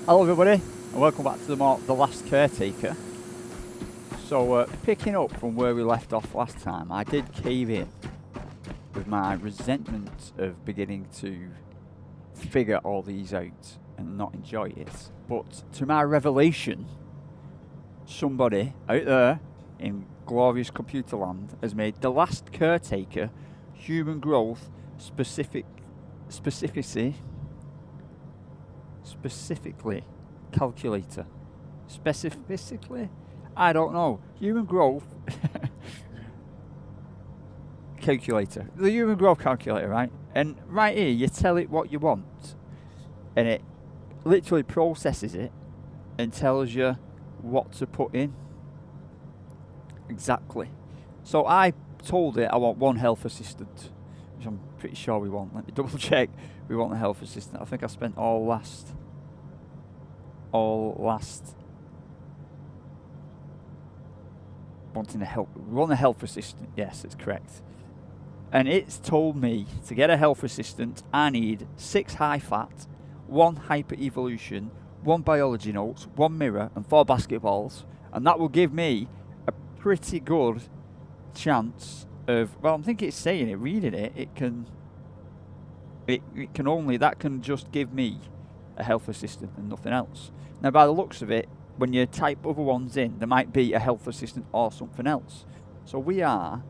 Hello everybody, and welcome back to the last Caretaker. So, picking up from where we left off last time, I did cave in with my resentment of beginning to figure all these out and not enjoy it. But to my revelation, somebody out there in glorious computer land has made the last Caretaker human growth specifically calculator. Specifically? I don't know. Human growth calculator. The human growth calculator, right? And right here, you tell it what you want, and it literally processes it and tells you what to put in. Exactly. So I told it I want one health assistant, which I'm pretty sure we want. Let me double check. We want the health assistant. I think I spent all last wanting to help. We want a health assistant. Yes, it's correct. And it's told me to get a health assistant, I need 6 high fat, 1 hyper evolution, 1 biology notes, 1 mirror, and 4 basketballs, and that will give me a pretty good chance of. Well, I'm thinking it's saying it, reading it. It can just give me a health assistant and nothing else. Now, by the looks of it, when you type other ones in, there might be a health assistant or something else. So we are.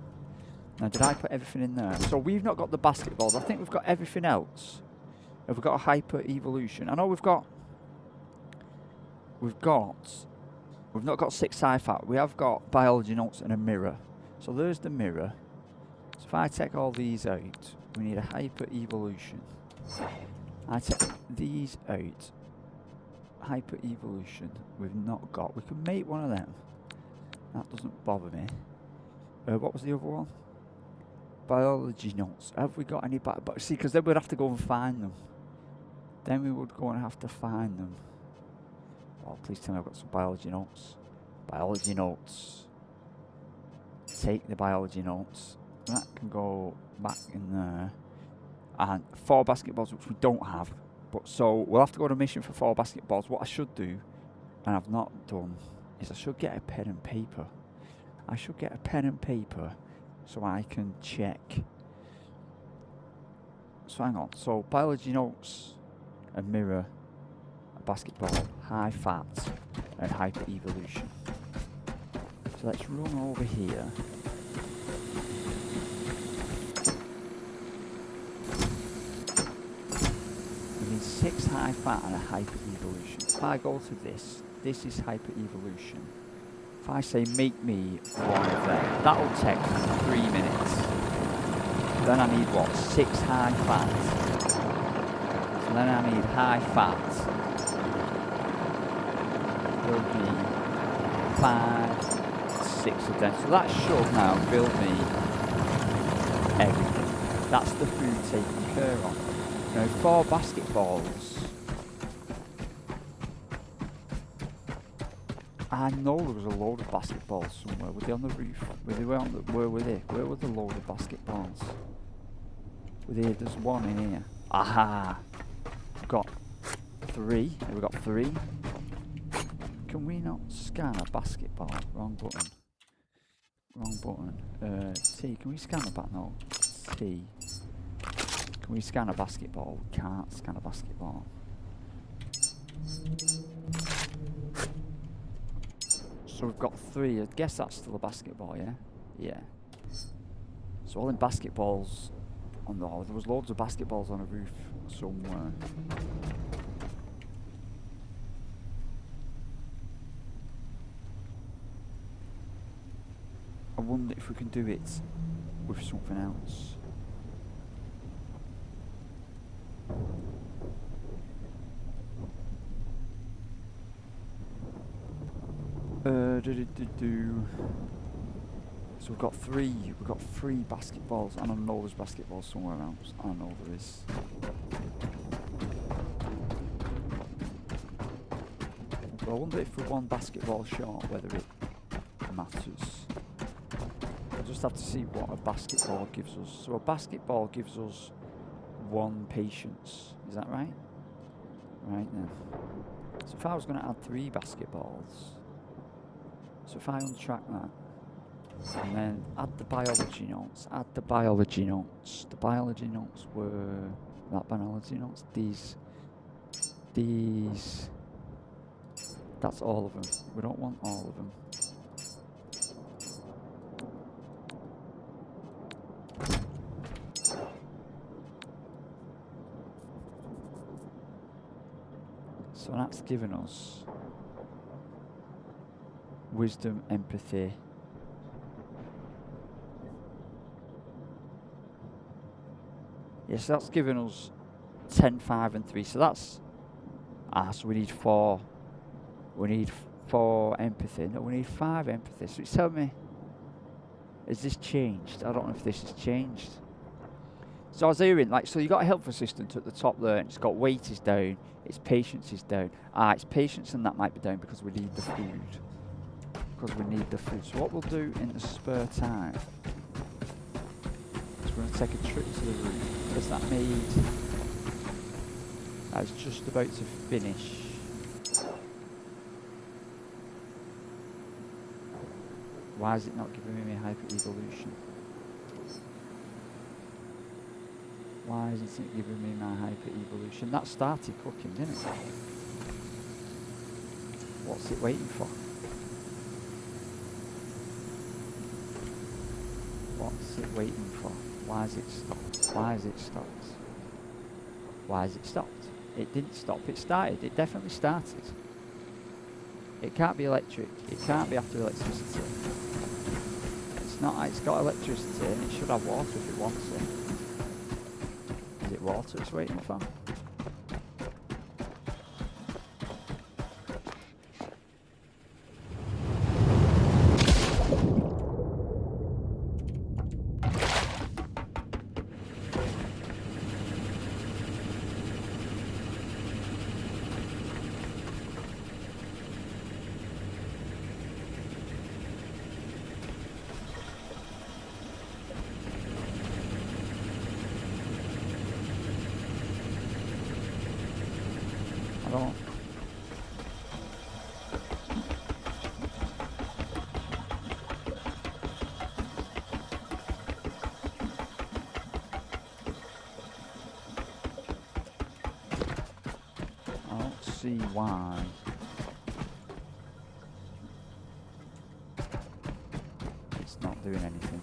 Now, did I put everything in there? So we've not got the basketballs. I think we've got everything else. Have we got a hyper evolution? I know we've not got 6 sci-fi. We have got biology notes and a mirror. So there's the mirror. So if I take all these out, we need a hyper evolution. I take these out. Hyper evolution we've not got. We can make one of them. That doesn't bother me. What was the other one? Biology notes. Have we got any but see, because then we'd have to go and find them. Then we would go and have to find them. Oh, please tell me I've got some biology notes. Biology notes. Take the biology notes. That can go back in there. And 4 basketballs, which we don't have. But so we'll have to go on a mission for 4 basketballs. What I should do, and I've not done, is I should get a pen and paper. I should get a pen and paper so I can check. So hang on. So biology notes, a mirror, a basketball, high fat, and hyper evolution. So let's run over here. We need 6 high fat and a hyper evolution. If I go to this is hyper evolution. If I say make me one of them, that'll take 3 minutes. Then I need what? 6 high fat. So then I need high fat. There'll be 5, 6 of them. So that should now build me everything. That's the food taken care of. Now 4 basketballs. I know there was a load of basketballs somewhere. Were they on the roof? Where were they? Where were the load of basketballs? There's one in here. Aha! We've got 3. We've got 3. Can we not scan a basketball? Wrong button. Wrong button. T. Can we scan a basketball? No. T. Can we scan a basketball? We can't scan a basketball. So we've got 3. I guess that's still a basketball, yeah? Yeah. So all them basketballs on the there was loads of basketballs on a roof somewhere. I wonder if we can do it with something else. So we've got 3 basketballs, and I know there's basketballs somewhere else. I know there is. But I wonder if we're 1 basketball short, whether it matters. We'll just have to see what a basketball gives us. So a basketball gives us 1 patience. Is that right? Right then. So if I was going to add 3 basketballs, so if I untrack that, and then add the biology notes, The biology notes were, that biology notes, these, that's all of them. We don't want all of them. So that's given us wisdom, empathy. Yes, that's given us 10, 5 and 3. So that's, so we need 4. We need 4 empathy. No, we need 5 empathy. So it's telling me, has this changed? I don't know if this has changed. So I was hearing, like, so you got a health assistant at the top there, and it's got weight is down, its patience is down. Its patience and that might be down because we need the food. So what we'll do in the spare time is we're going to take a trip to the room, because that maid is just about to finish. Why is it not giving me hyper-evolution? Why isn't it giving me my hyper-evolution? That started cooking, didn't it? What's it waiting for? What's it waiting for? Why has it stopped? Why has it stopped? Why has it stopped? It didn't stop, it started. It definitely started. It can't be electric. It can't be after electricity. It's not, it's got electricity and it should have water if it wants it. Is it water it's waiting for? I don't. I don't see why. It's not doing anything.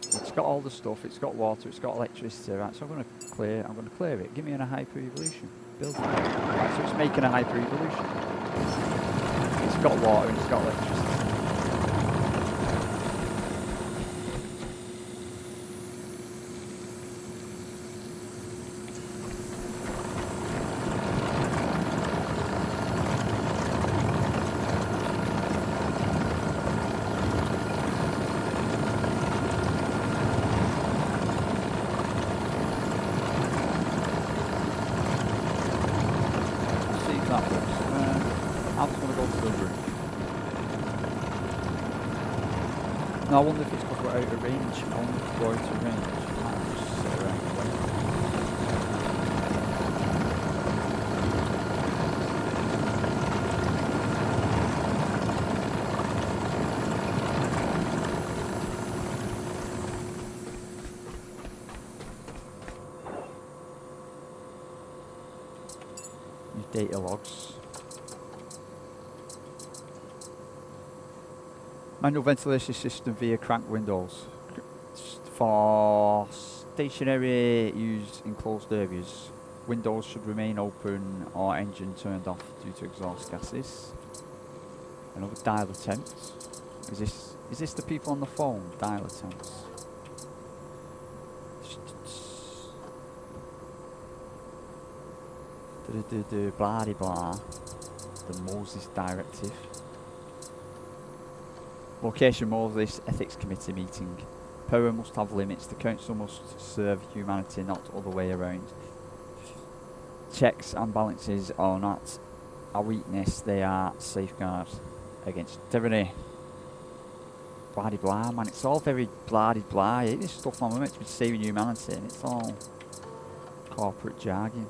It's got all the stuff, it's got water, it's got electricity, right, so I'm going to clear it. Give me a hyper-evolution. Build it. Right, so it's making a hyper-evolution. It's got water and it's got electricity. That works. I'm just going to go to the roof. No, I wonder if it's because we're out of range. I wonder if we're out of range. I'll just sit around and wait. Data logs. Manual ventilation system via crank windows. For stationary use in closed areas, windows should remain open or engine turned off due to exhaust gases. Another dial attempt. Is this the people on the phone? Dial attempts. Blah de blah. The Moses Directive. Location Moses Ethics Committee meeting. Power must have limits. The council must serve humanity, not the other way around. Checks and balances are not a weakness, they are safeguards against tyranny. blah de blah, man. It's all very blah de blah. This stuff, man, we're meant to be saving humanity, and it's all corporate jargon.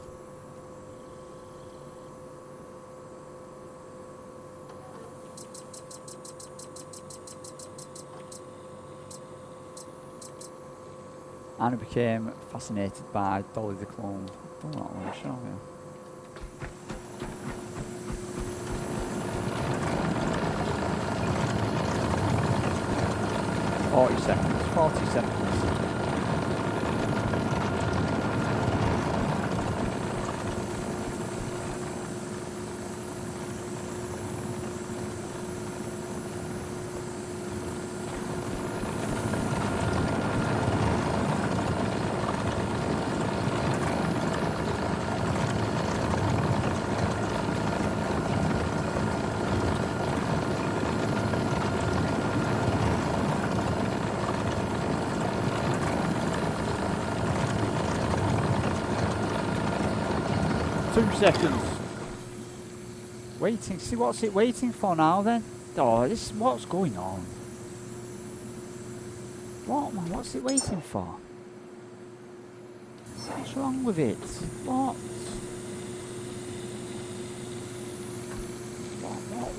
And I became fascinated by Dolly the Clone. I've done that one, shall we? 40 seconds, 40 seconds. Seconds. Waiting. See, what's it waiting for now then? Oh, this. What's going on? What, man? What's it waiting for? What's wrong with it? What?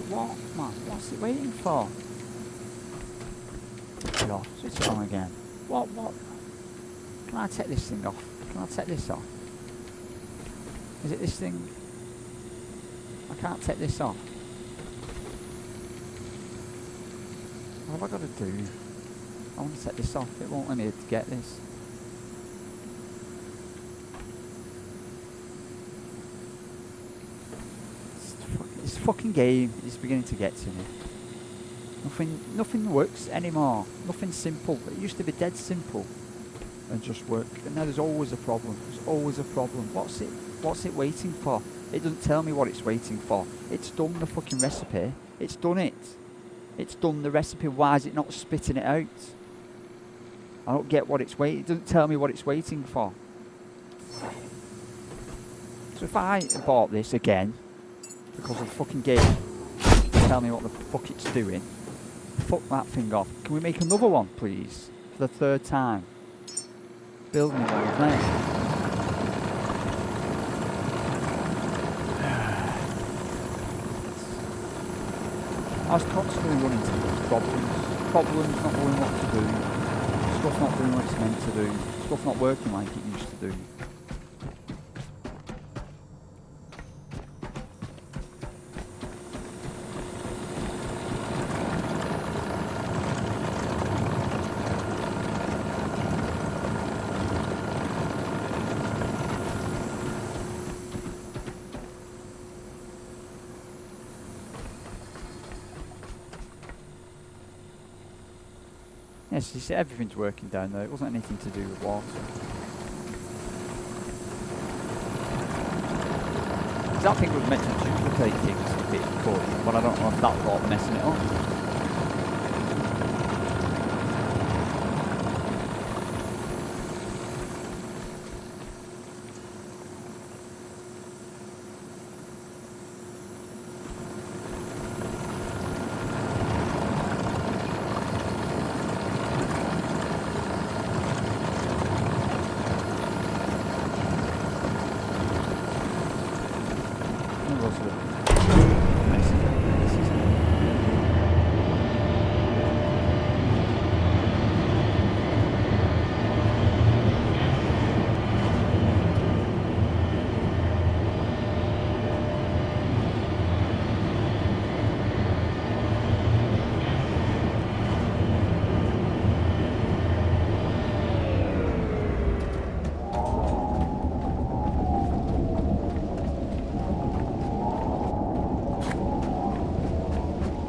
What, man? What's it waiting for? Switch it off. Switch it on again. What? Can I take this thing off? Can I take this off? Is it this thing? I can't take this off. What have I got to do? I want to take this off. It won't let me get this. This fucking game is beginning to get to me. Nothing works anymore. Nothing's simple. It used to be dead simple and just work. And now there's always a problem. There's always a problem. What's it waiting for? It doesn't tell me what it's waiting for. It's done the fucking recipe. It's done it. It's done the recipe. Why is it not spitting it out? I don't get what it's waiting. It doesn't tell me what it's waiting for. So if I bought this again because of the fucking game, tell me what the fuck it's doing. Fuck that thing off. Can we make another one, please? For the third time. Build me one there. I was constantly running into these problems not knowing what to do, stuff not doing what it's meant to do, stuff not working like it used to do. Yes, you see, everything's working down there. It wasn't anything to do with water. That thing was meant to duplicate things if it could, but I don't know if that was all messing it up.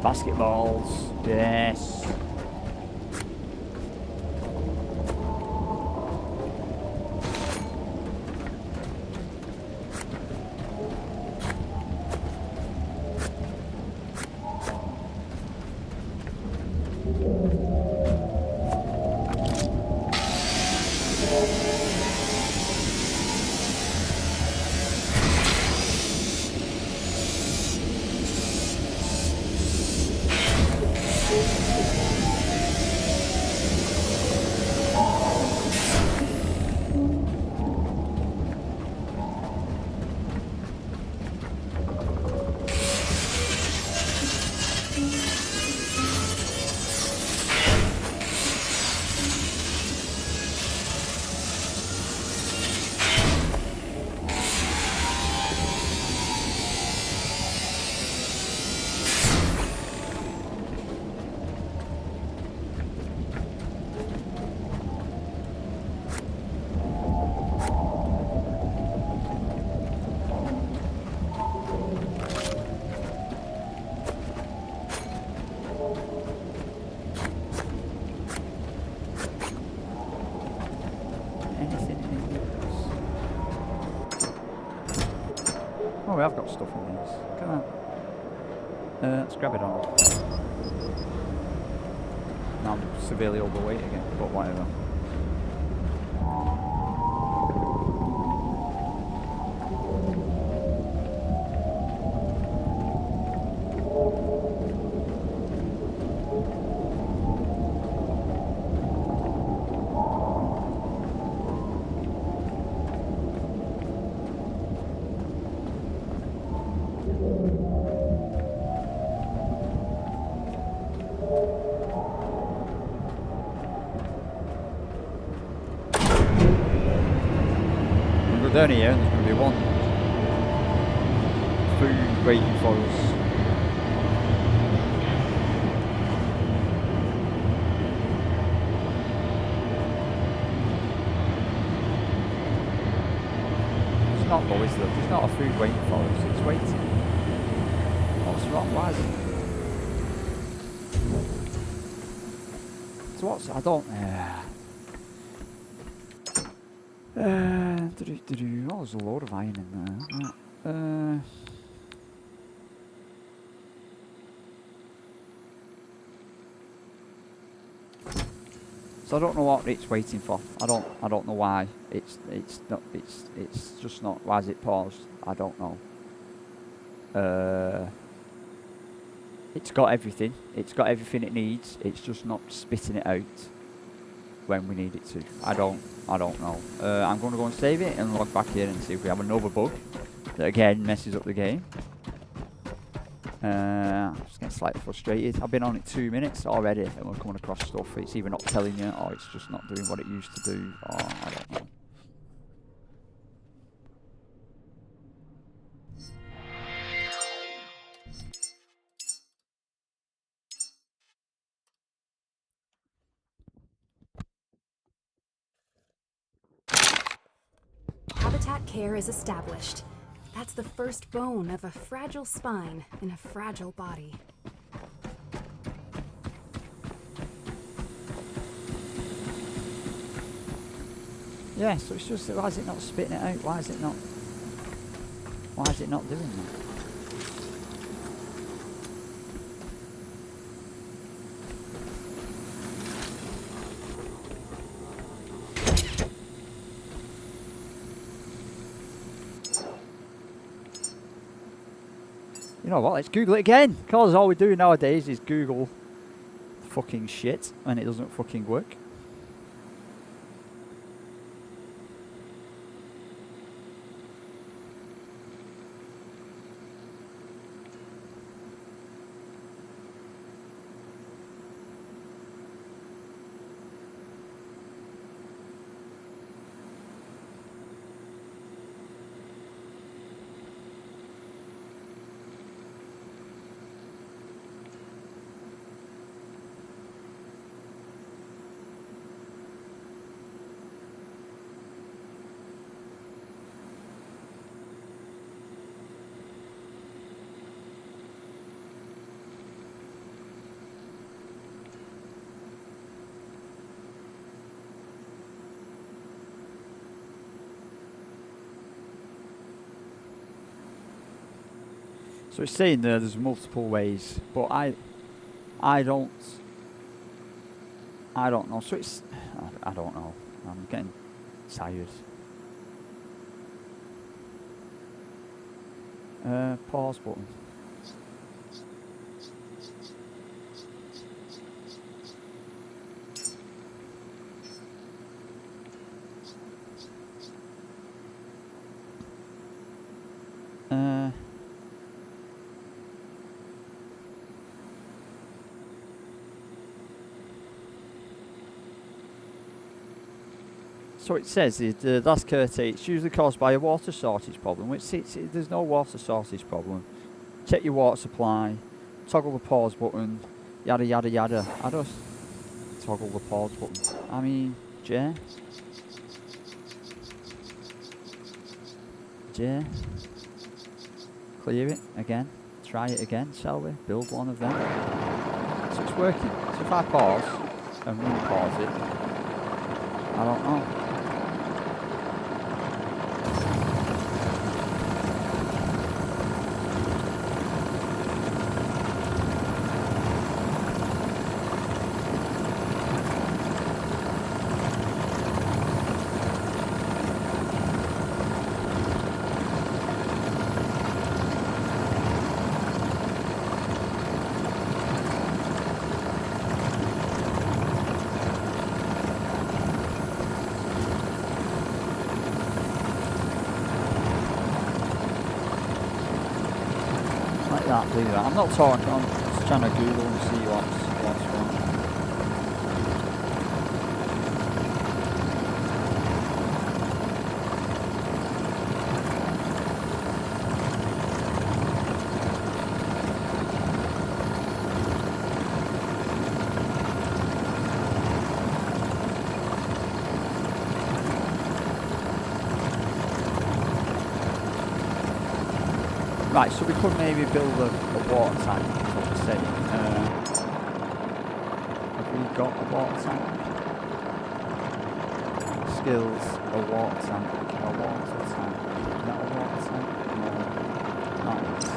Basketballs, yes. anything in these? Oh, we have got stuff in these. Look at that. Let's grab it on. Now I'm severely overweight again, but whatever. Down here, and there's going to be one food waiting for us. It's not though, is there? There's not a food waiting for us, it's waiting. What's wrong? Why is it? So what's, I don't, oh, there's a load of iron in there. So I don't know what it's waiting for. I don't know why. It's just not. Why is it paused? I don't know. It's got everything. It's got everything it needs. It's just not spitting it out when we need it to. I don't know. I'm going to go and save it and log back in and see if we have another bug that again messes up the game. I'm just getting slightly frustrated. I've been on it 2 minutes already and we're coming across stuff. It's either not telling you or it's just not doing what it used to do, or I don't know. Habitat care is established. That's the first bone of a fragile spine in a fragile body. Yeah, so it's just, why is it not spitting it out? Why is it not doing that? You know what, let's Google it again, because all we do nowadays is Google fucking shit and it doesn't fucking work. So it's saying there's multiple ways, but I don't know. So it's, I don't know. I'm getting tired. Pause button. So it says that's Caretaker. It's usually caused by a water shortage problem, which there's no water shortage problem. Check your water supply, toggle the pause button, yada yada yada. I just toggle the pause button. I mean, Jay, clear it again. Try it again, shall we? Build one of them. So it's working. So if I pause and unpause it, I don't know. can't do that. I'm not talking, I'm just trying to Google and see what's wrong. Right, so we could maybe build a water tank, is what we're saying. Have we got a water tank? Skills, a water tank, a water tank. Is that a water tank? No. Nice.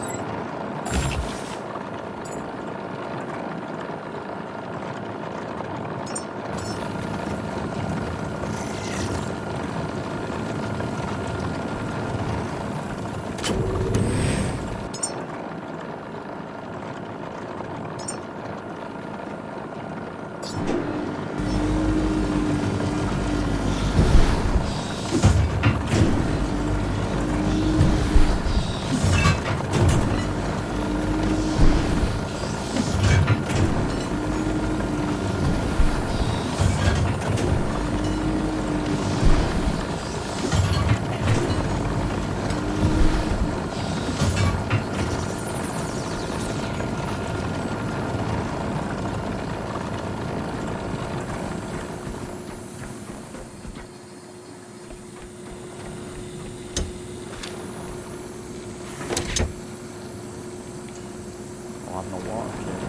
I'll have no water here.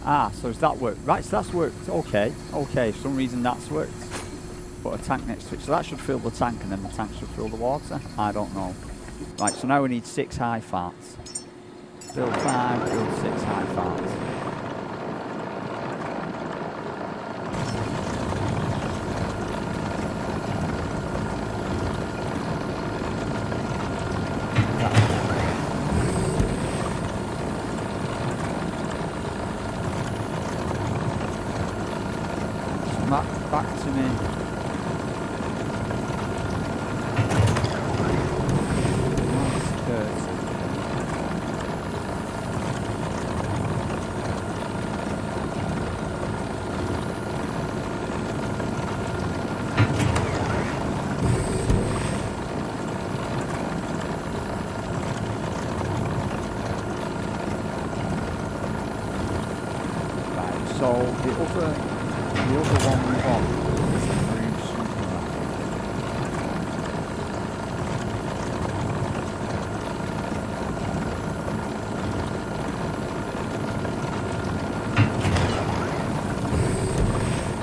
Ah, so has that worked? Right, so that's worked. Okay, okay, for some reason that's worked. Put a tank next to it. So that should fill the tank and then the tank should fill the water. I don't know. Right, so now we need 6 high fats. Build 5, build 6 high fats. Back to me. Right, so the other one we want is the Broom Supermarket.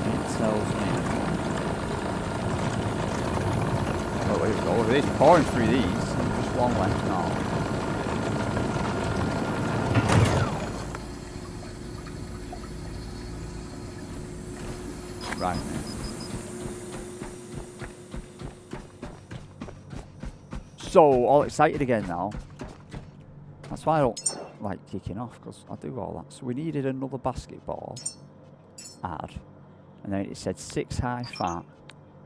It tells me. Oh, wait, oh, it is pouring through these. There's just one left now. Right. So, all excited again now. That's why I don't like kicking off, because I do all that. So we needed another basketball. Add. And then it said 6 high fat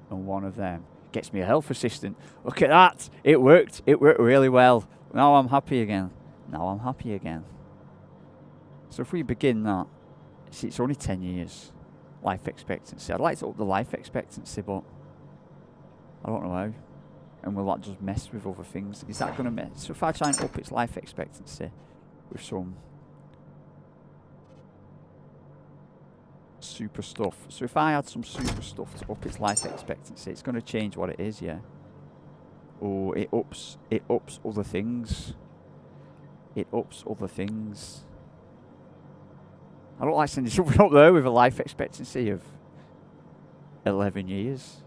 and one of them. Gets me a health assistant. Look at that. It worked. It worked really well. Now I'm happy again. Now I'm happy again. So if we begin that, see, it's only 10 years. Life expectancy. I'd like to up the life expectancy, but I don't know how. And will that just mess with other things? Is that going to mess? So if I try and up its life expectancy with some super stuff. So if I add some super stuff to up its life expectancy, it's going to change what it is, yeah? Or it ups other things. It ups other things. I don't like sending something up there with a life expectancy of 11 years.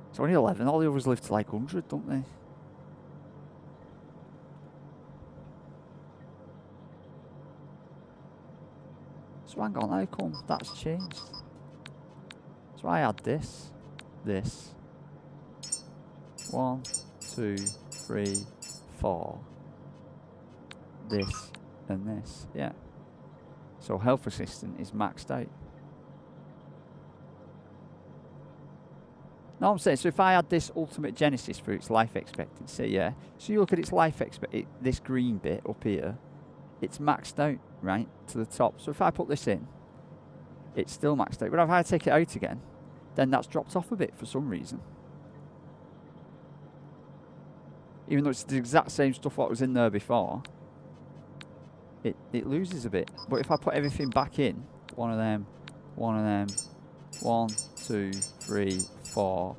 It's only 11. All the others live to like 100, don't they? So hang on, how come that's changed? So I add this. 1, 2, 3, 4. This and this, yeah. So health assistant is maxed out. No, I'm saying, so if I add this ultimate genesis for its life expectancy, yeah. So you look at its life expectancy, this green bit up here, it's maxed out, right, to the top. So if I put this in, it's still maxed out. But if I take it out again, then that's dropped off a bit for some reason. Even though it's the exact same stuff what was in there before, it loses a bit. But if I put everything back in, one of them, 1, 2, 3, 4,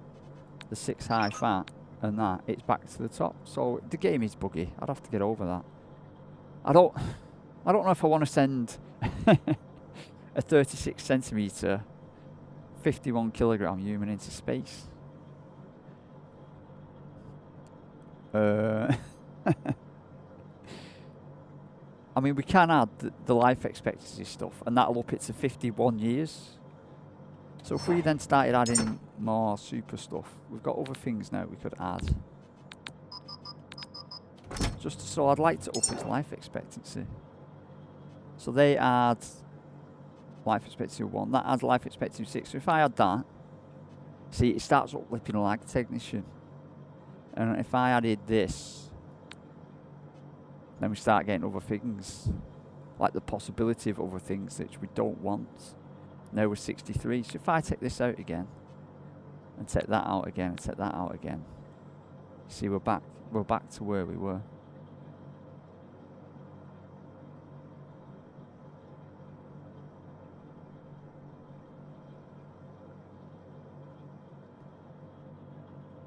the 6 high fat, and that, it's back to the top. So the game is buggy. I'd have to get over that. I don't know if I want to send a 36 centimetre, 51 kilogram human into space. I mean, we can add the life expectancy stuff, and that'll up it to 51 years. So if we then started adding more super stuff, we've got other things now we could add. So I'd like to up its life expectancy. So they add life expectancy 1, that adds life expectancy 6. So if I add that, see, it starts uplipping a lag technician. And if I added this, then we start getting other things, like the possibility of other things that we don't want. Now we're 63. So if I take this out again, and take that out again, and take that out again, see, we're back to where we were.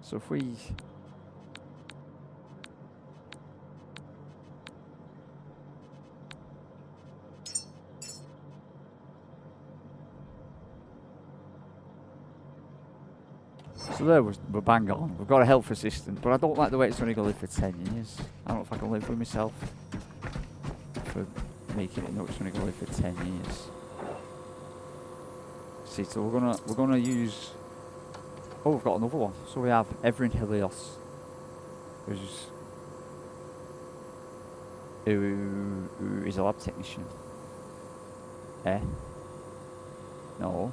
So if we we're bang on. We've got a health assistant, but I don't like the way it's only going to live for 10 years. I don't know if I can live with myself for making it know it's only going to live for 10 years. See, so we're gonna use. Oh, we've got another one. So we have Everin Helios, who is a lab technician. No.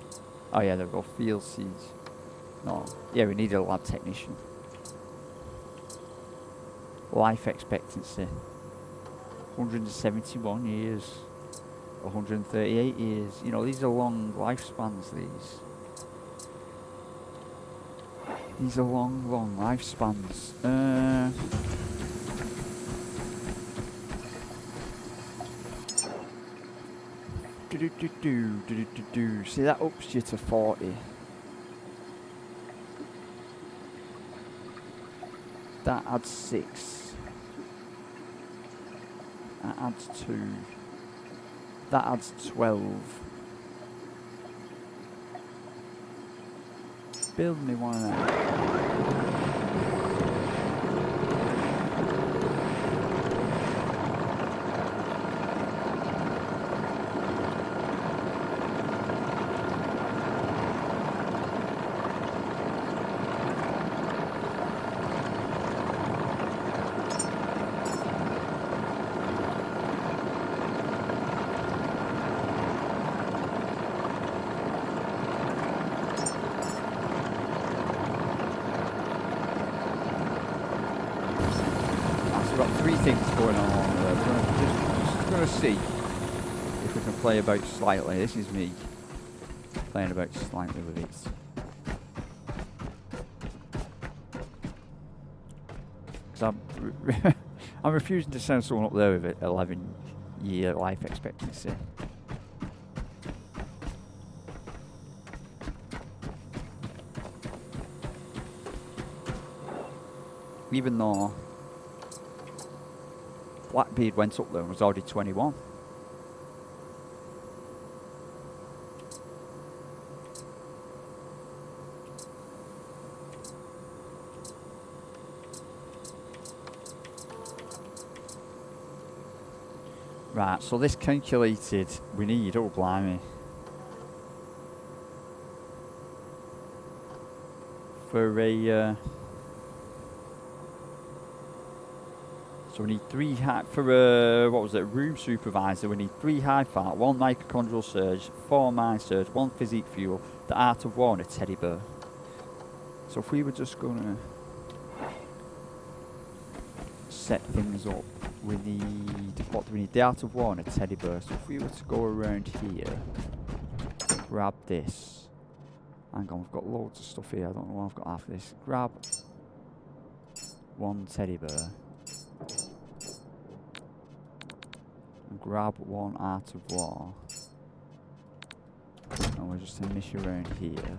Oh yeah, there we go. Field siege. No. Yeah, we need a lab technician. Life expectancy 171 years, 138 years. You know, these are long lifespans, These are long lifespans. See, that ups you to 40. That adds 6. That adds 2. That adds 12. Build me one of them. Things going on there. We're just going to see if we can play about slightly. This is me playing about slightly with it. Because I'm refusing to send someone up there with an 11-year life expectancy. Even though Blackbeard went up there and was already 21. Right, so this calculated, we need, oh blimey, for a, so we need 3 for a, what was it, room supervisor, we need 3 high fart, 1 mitochondrial surge, 4 mind surge, 1 physique fuel, the art of war and a teddy bear. So if we were just gonna set things up, we need, what do we need? The art of war and a teddy bear. So if we were to go around here, grab this. Hang on, we've got loads of stuff here. I don't know why I've got half of this. Grab 1 teddy bear. And grab 1 art of war. And we'll just mish around here.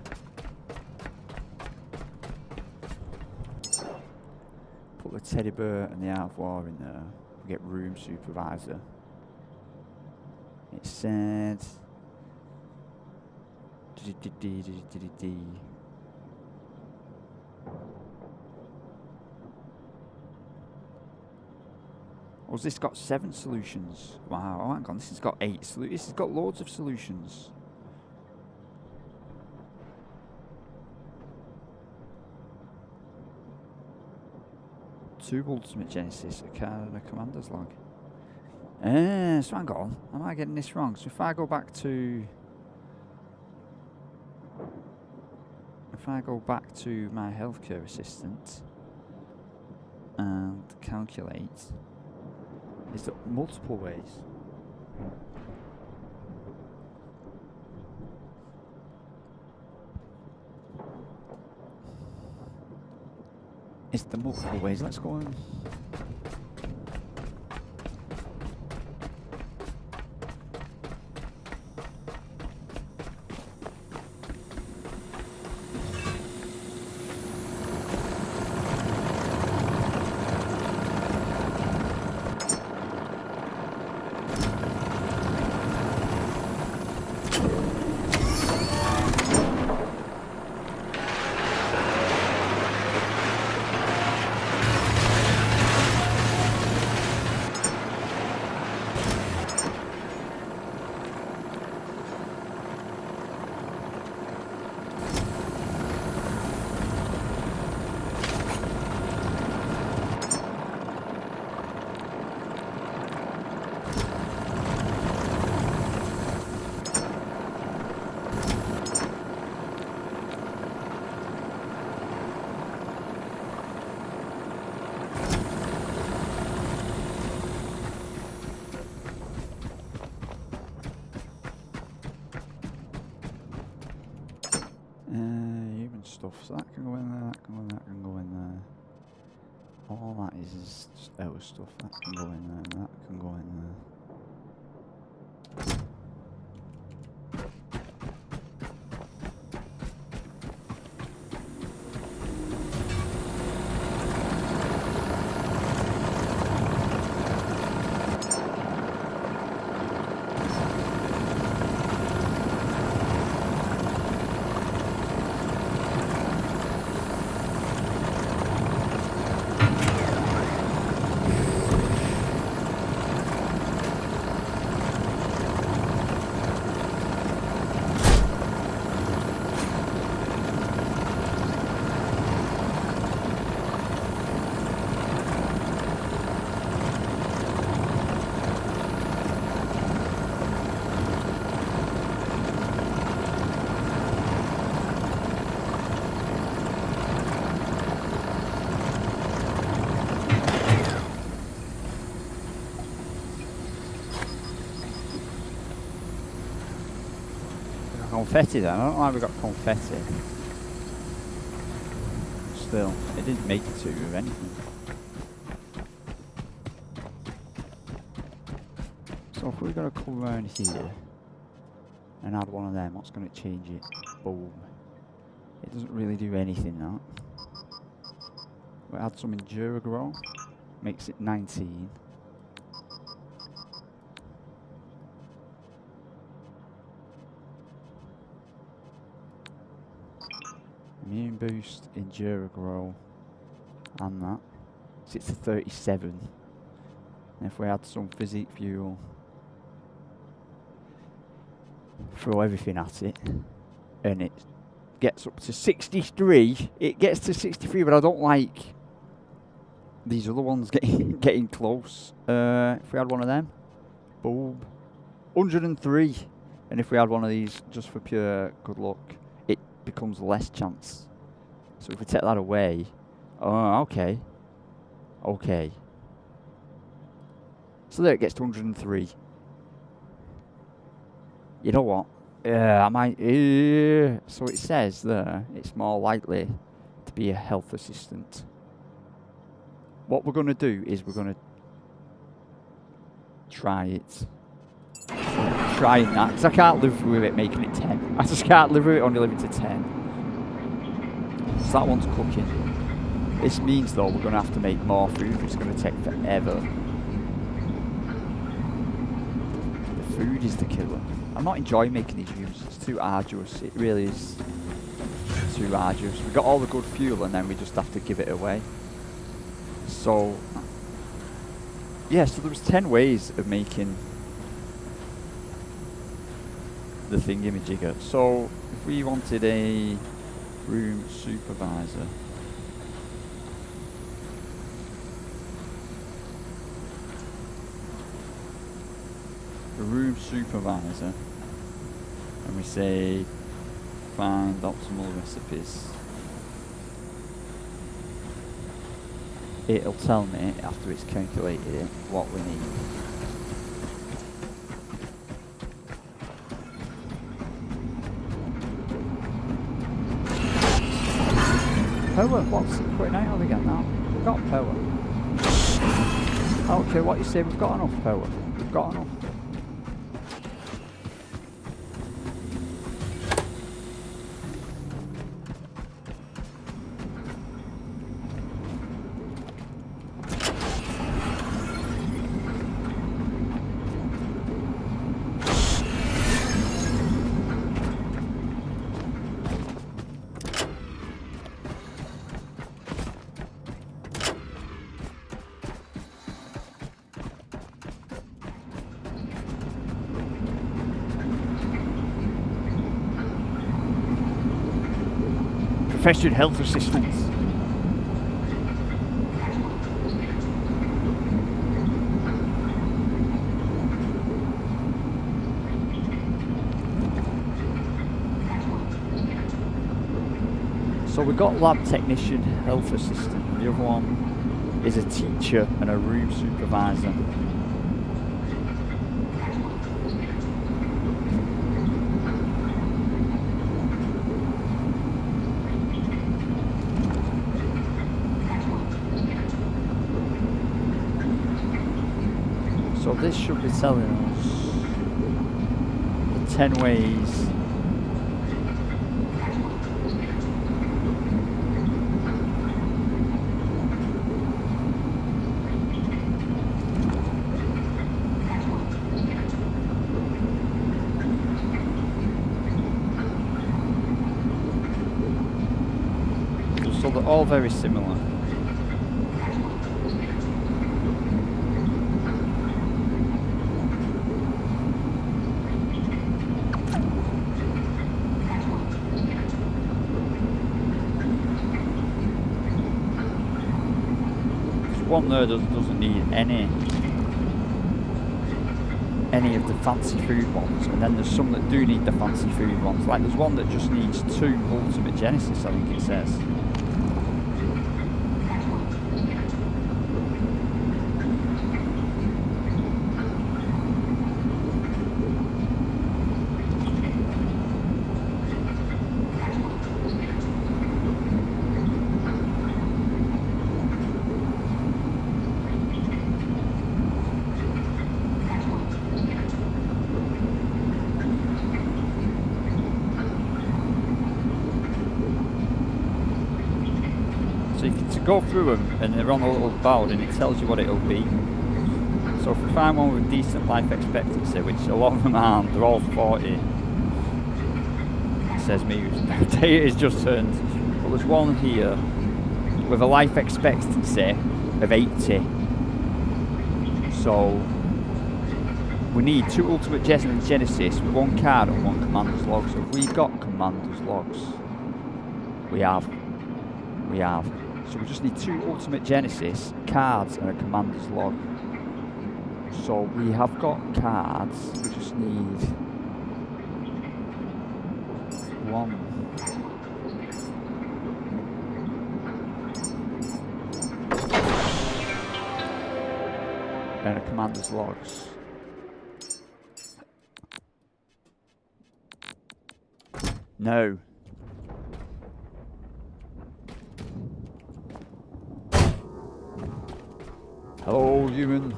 Put the teddy bear and the art of war in there. We get room supervisor. It said oh, has this got 7 solutions? Wow, oh, hang on, this has got 8 solutions. This has got loads of solutions. Two ultimate genesis, a card and a commander's log. So hang on, am I getting this wrong? So if I go back to my healthcare assistant and calculate, is there multiple ways? It's the multiple ways. Let's go on. Human stuff, so that can go in there, that can go in there, that can go in there. All that is just our stuff, that can go in there, and that can go in there. confetti then. I don't know why we got confetti. Still, it didn't make it to with anything. So if we're going to come around here and add one of them, what's going to change it? Boom. It doesn't really do anything, that. We add some Enduro, makes it 19. Immune boost, Enduro, and that. So it's a 37. And if we add some physique fuel, throw everything at it, and it gets up to 63. It gets to 63, but I don't like these other ones getting close. If we had one of them, boom, 103. And if we had one of these, just for pure good luck, it becomes less chance. So if we take that away, oh, okay. Okay. So there it gets to 103. You know what? I might. So it says there it's more likely to be a health assistant. What we're going to do is we're going to try it. Trying that, because I can't live with it making it 10. I just can't live with it only living to 10. So that one's cooking. This means though we're going to have to make more food, which is going to take forever. The food is the killer. I'm not enjoying making these rooms. It's too arduous. It really is too arduous. We've got all the good fuel and then we just have to give it away. So, yeah, so there was 10 ways of making the thingamajigger. So, if we wanted a room supervisor, and we say find optimal recipes, it'll tell me after it's calculated it what we need. Power, what's putting out of again now? We've got power. Okay, what you say, we've got enough power. We've got enough. Professional health assistance. So we've got lab technician, health assistant. The other one is a teacher and a room supervisor. So this should be telling us the 10 ways so they're all very similar. One there doesn't need any of the fancy food ones, and then there's some that do need the fancy food ones. Like there's one that just needs 2 Ultimate Genesis, I think it says. go through them and they're on a little board and it tells you what it'll be. So if we find one with decent life expectancy, which a lot of them aren't, they're all 40. It says me, day is just turned. But there's one here with a life expectancy of 80. So we need 2 Ultimate Genesis with 1 card and 1 Commander's Log. So if we've got Commander's Logs, we have. So we just need 2 Ultimate Genesis cards and a Commander's Log. So we have got cards, we just need 1. And a Commander's Logs. No. Hello, human.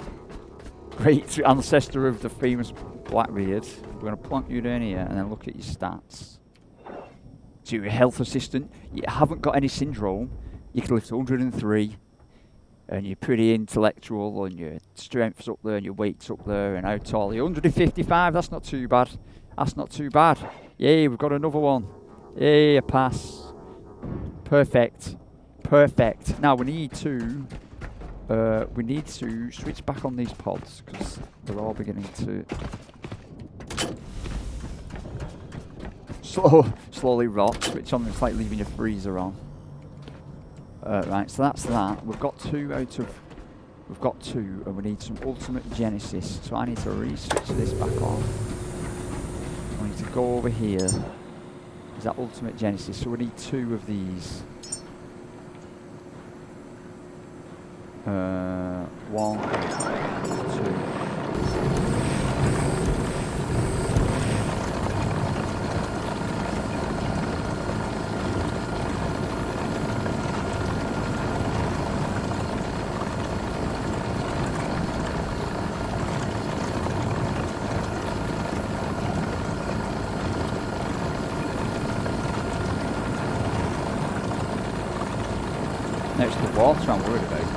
Great ancestor of the famous Blackbeard. We're going to plonk you down here and then look at your stats. So you're a health assistant, you haven't got any syndrome, you can lift 103, and you're pretty intellectual, and your strength's up there, and your weight's up there, and how tall are you? 155, that's not too bad. That's not too bad. Yay, we've got another one. Yay, a pass. Perfect. Perfect. Now we need to switch back on these pods because they're all beginning to slowly rot. Switch on, it's like leaving your freezer on. Right, so that's that. We've got 2 out of. We've got 2, and we need some Ultimate Genesis. So I need to re-switch this back on. I need to go over here. Is that Ultimate Genesis? So we need 2 of these. 1, 2. It's the water I'm worried about.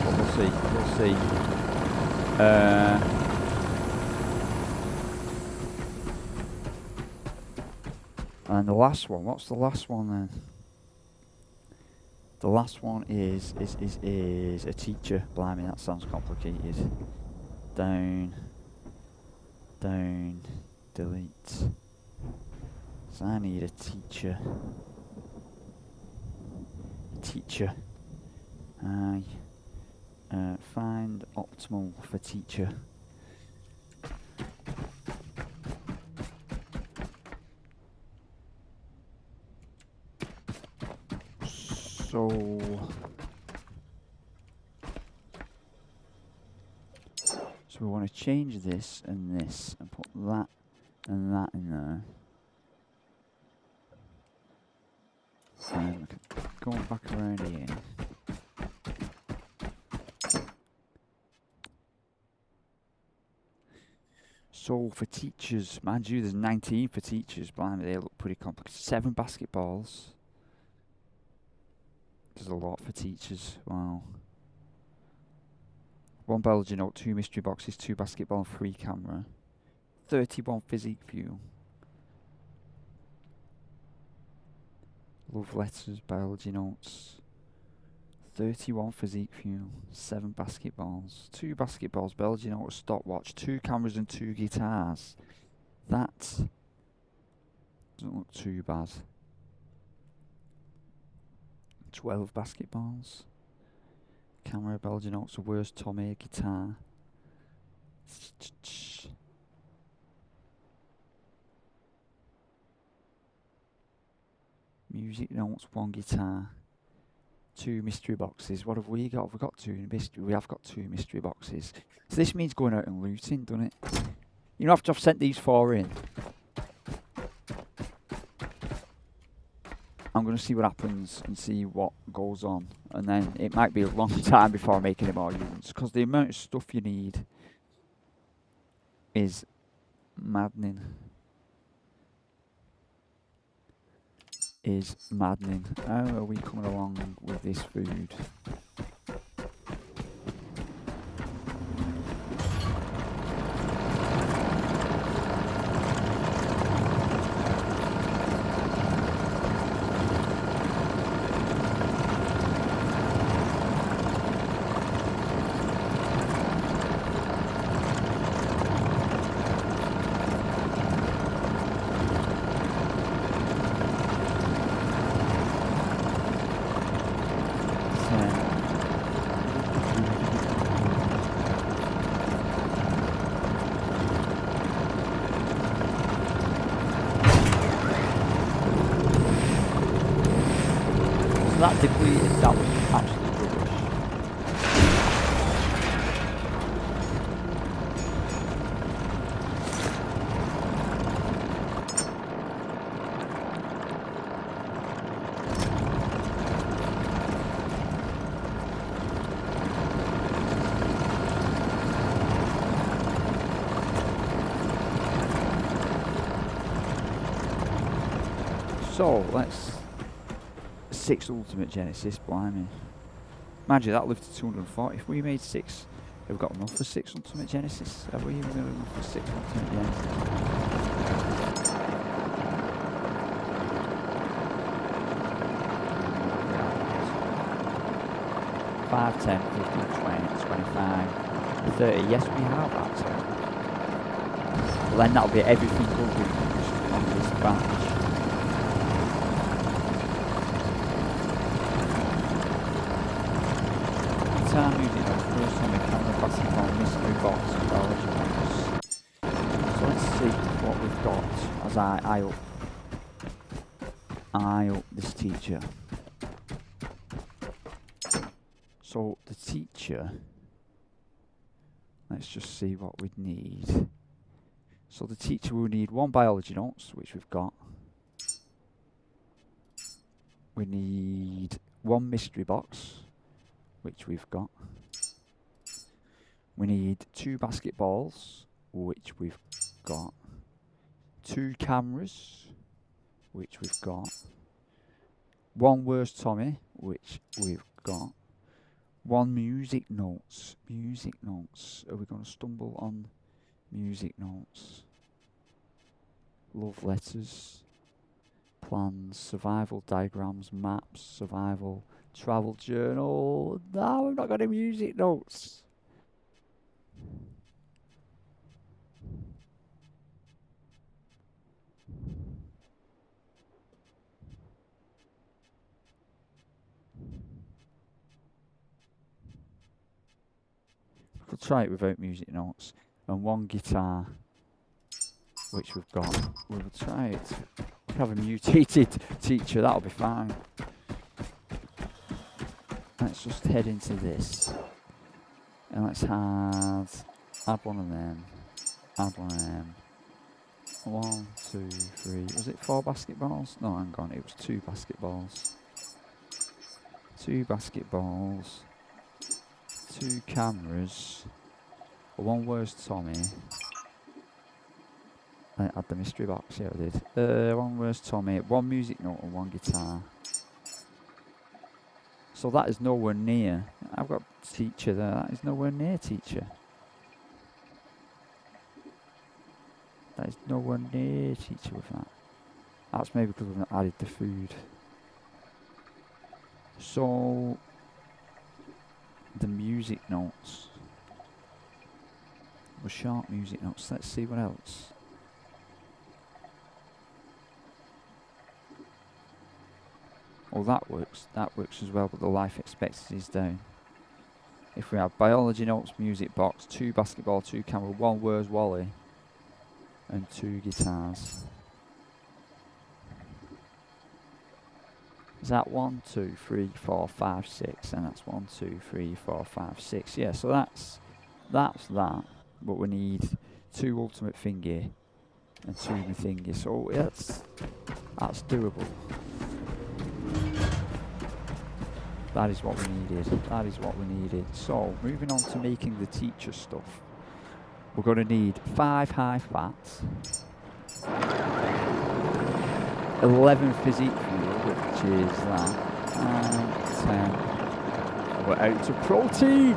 But we'll see, we'll see. And the last one, what's the last one then? The last one is a teacher. Blimey, that sounds complicated. Down, delete. So I need a teacher. Find optimal for teacher. So we want to change this and put that and that in there. And going back around here. So for teachers, mind you, there's 19 for teachers. Blimey, they look pretty complicated. 7 basketballs. There's a lot for teachers. Wow. 1 biology note, 2 mystery boxes, 2 basketball, and 3 camera. 31 physique fuel. Love letters, biology notes. 31 physique fuel, 7 basketballs, 2 basketballs, biology note, a stopwatch, 2 cameras and 2 guitars. That doesn't look too bad. 12 basketballs. Camera, biology notes, a worst Tommy, a guitar. Music notes, 1 guitar. 2 mystery boxes. What have we got? We've got 2 mystery. We have got 2 mystery boxes. So this means going out and looting, doesn't it? You know, after I've sent these 4 in, I'm going to see what happens and see what goes on. And then it might be a long time before I make any more units, because the amount of stuff you need is maddening. is maddening. How are we coming along with this food? That depleted, that was absolutely rubbish. So, let's 6 Ultimate Genesis, blimey. Imagine that lived to 240. If we made 6, have we got enough for 6 Ultimate Genesis? Have we even got enough for 6 Ultimate Genesis? 5, 10, 15, 20, 25, 30. Yes, we have actually. Well, then that'll be everything good we've used on this batch. Time using our first on the camera basketball mystery box biology box. So let's see what we've got as I eye up this teacher. So the teacher, let's just see what we'd need. So the teacher will need 1 biology notes, which we've got. We need 1 mystery box, which we've got. We need 2 basketballs, which we've got. 2 cameras, which we've got. 1 Where's Tommy, which we've got. 1 music notes. Music notes. Are we going to stumble on music notes? Love letters. Plans. Survival diagrams. Maps. Survival. Travel journal. No, we've not got any music notes. We could try it without music notes. And 1 guitar, which we've got. We will try it. We have a mutated teacher, that'll be fine. Let's just head into this. And let's add 1 of them. Add 1 of them. 1, 2, 3. Was it 4 basketballs? No, hang on. It was 2 basketballs. 2 basketballs. 2 cameras. 1 Where's Tommy. I add the mystery box. Yeah, I did. 1 Where's Tommy. 1 music note and 1 guitar. So that is nowhere near. I've got teacher there. That is nowhere near teacher. That is nowhere near teacher with that. That's maybe because we've not added the food. So the music notes. Well, sharp music notes. Let's see what else. Well, that works. That works as well, but the life expectancy is down. If we have biology notes, music box, 2 basketball, 2 camera, 1 Where's Wally, and 2 guitars. Is that 1, 2, 3, 4, 5, 6? And that's 1, 2, 3, 4, 5, 6. Yeah, so that's that. But we need 2 ultimate thingy and 2 thingy. So that's doable. That is what we needed. That is what we needed. So, moving on to making the teacher stuff. We're going to need 5 high fats. 11 physique fuel, which is that. 10. We're out of protein!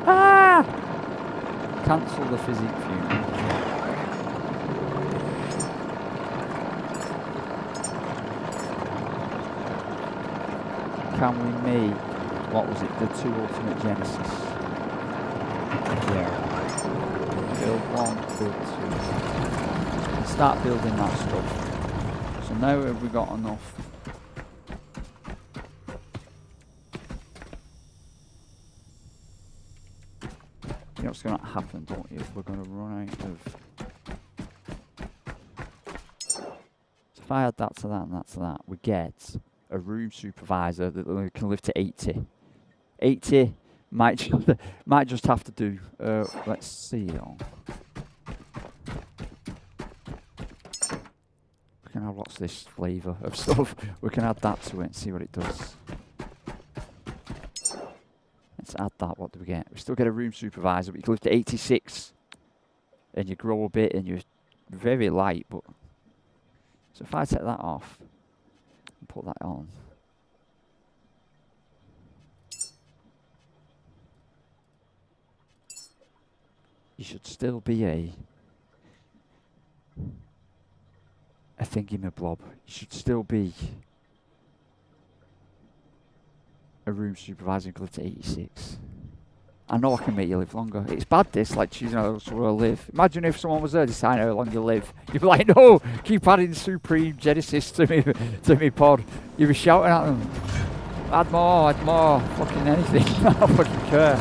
Ah! Cancel the physique fuel. Can we make, what was it, the 2 ultimate Genesis? Yeah. Build 1, build 2. Start building that stuff. So now have we got enough? You know what's going to happen, don't you? We're going to run out of... So if I add that to that and that to that, we get a room supervisor that can live to 80. 80 might just have to do. Let's see though. We can have lots of this flavour of stuff. We can add that to it and see what it does. Let's add that. What do we get? We still get a room supervisor, but you can live to 86. And you grow a bit and you're very light, but... So if I take that off and put that on. You should still be a thingamablob. You should still be a room supervisor and live to 86. I know I can make you live longer. It's bad this, like choosing else where I live. Imagine if someone was there deciding how long you live. You'd be like, no, keep adding Supreme Genesis to me pod. You'd be shouting at them. Add more, fucking anything. I don't fucking care.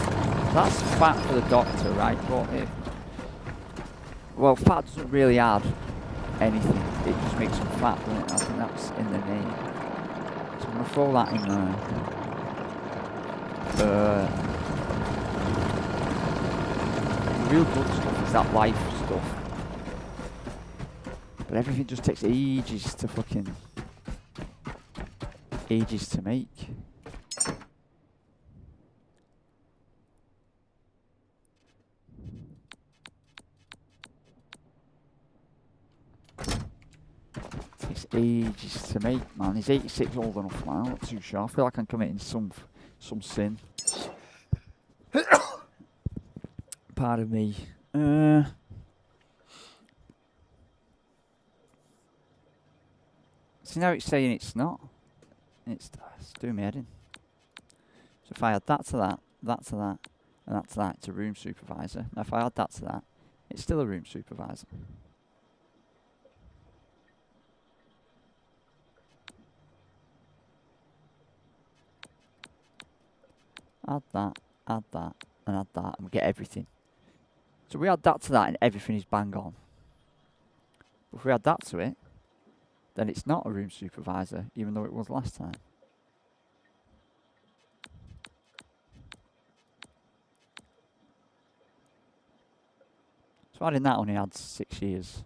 That's fat for the doctor, right? But well, fat doesn't really add anything. It just makes them fat, doesn't it? I think that's in the name. So I'm going to throw that in there. The real good stuff is that life stuff. But everything just takes ages to fucking... ages to make. Ages to make, man. He's 86 old enough, man. I'm not too sure. I feel like I'm committing some sin. Pardon me. See, now it's saying it's not. It's doing me head in. So if I add that to that, that to that, and that to that, it's a room supervisor. Now if I add that to that, it's still a room supervisor. Add that, and add that, and we get everything. So we add that to that and everything is bang on. But if we add that to it, then it's not a room supervisor, even though it was last time. So adding that only adds 6 years.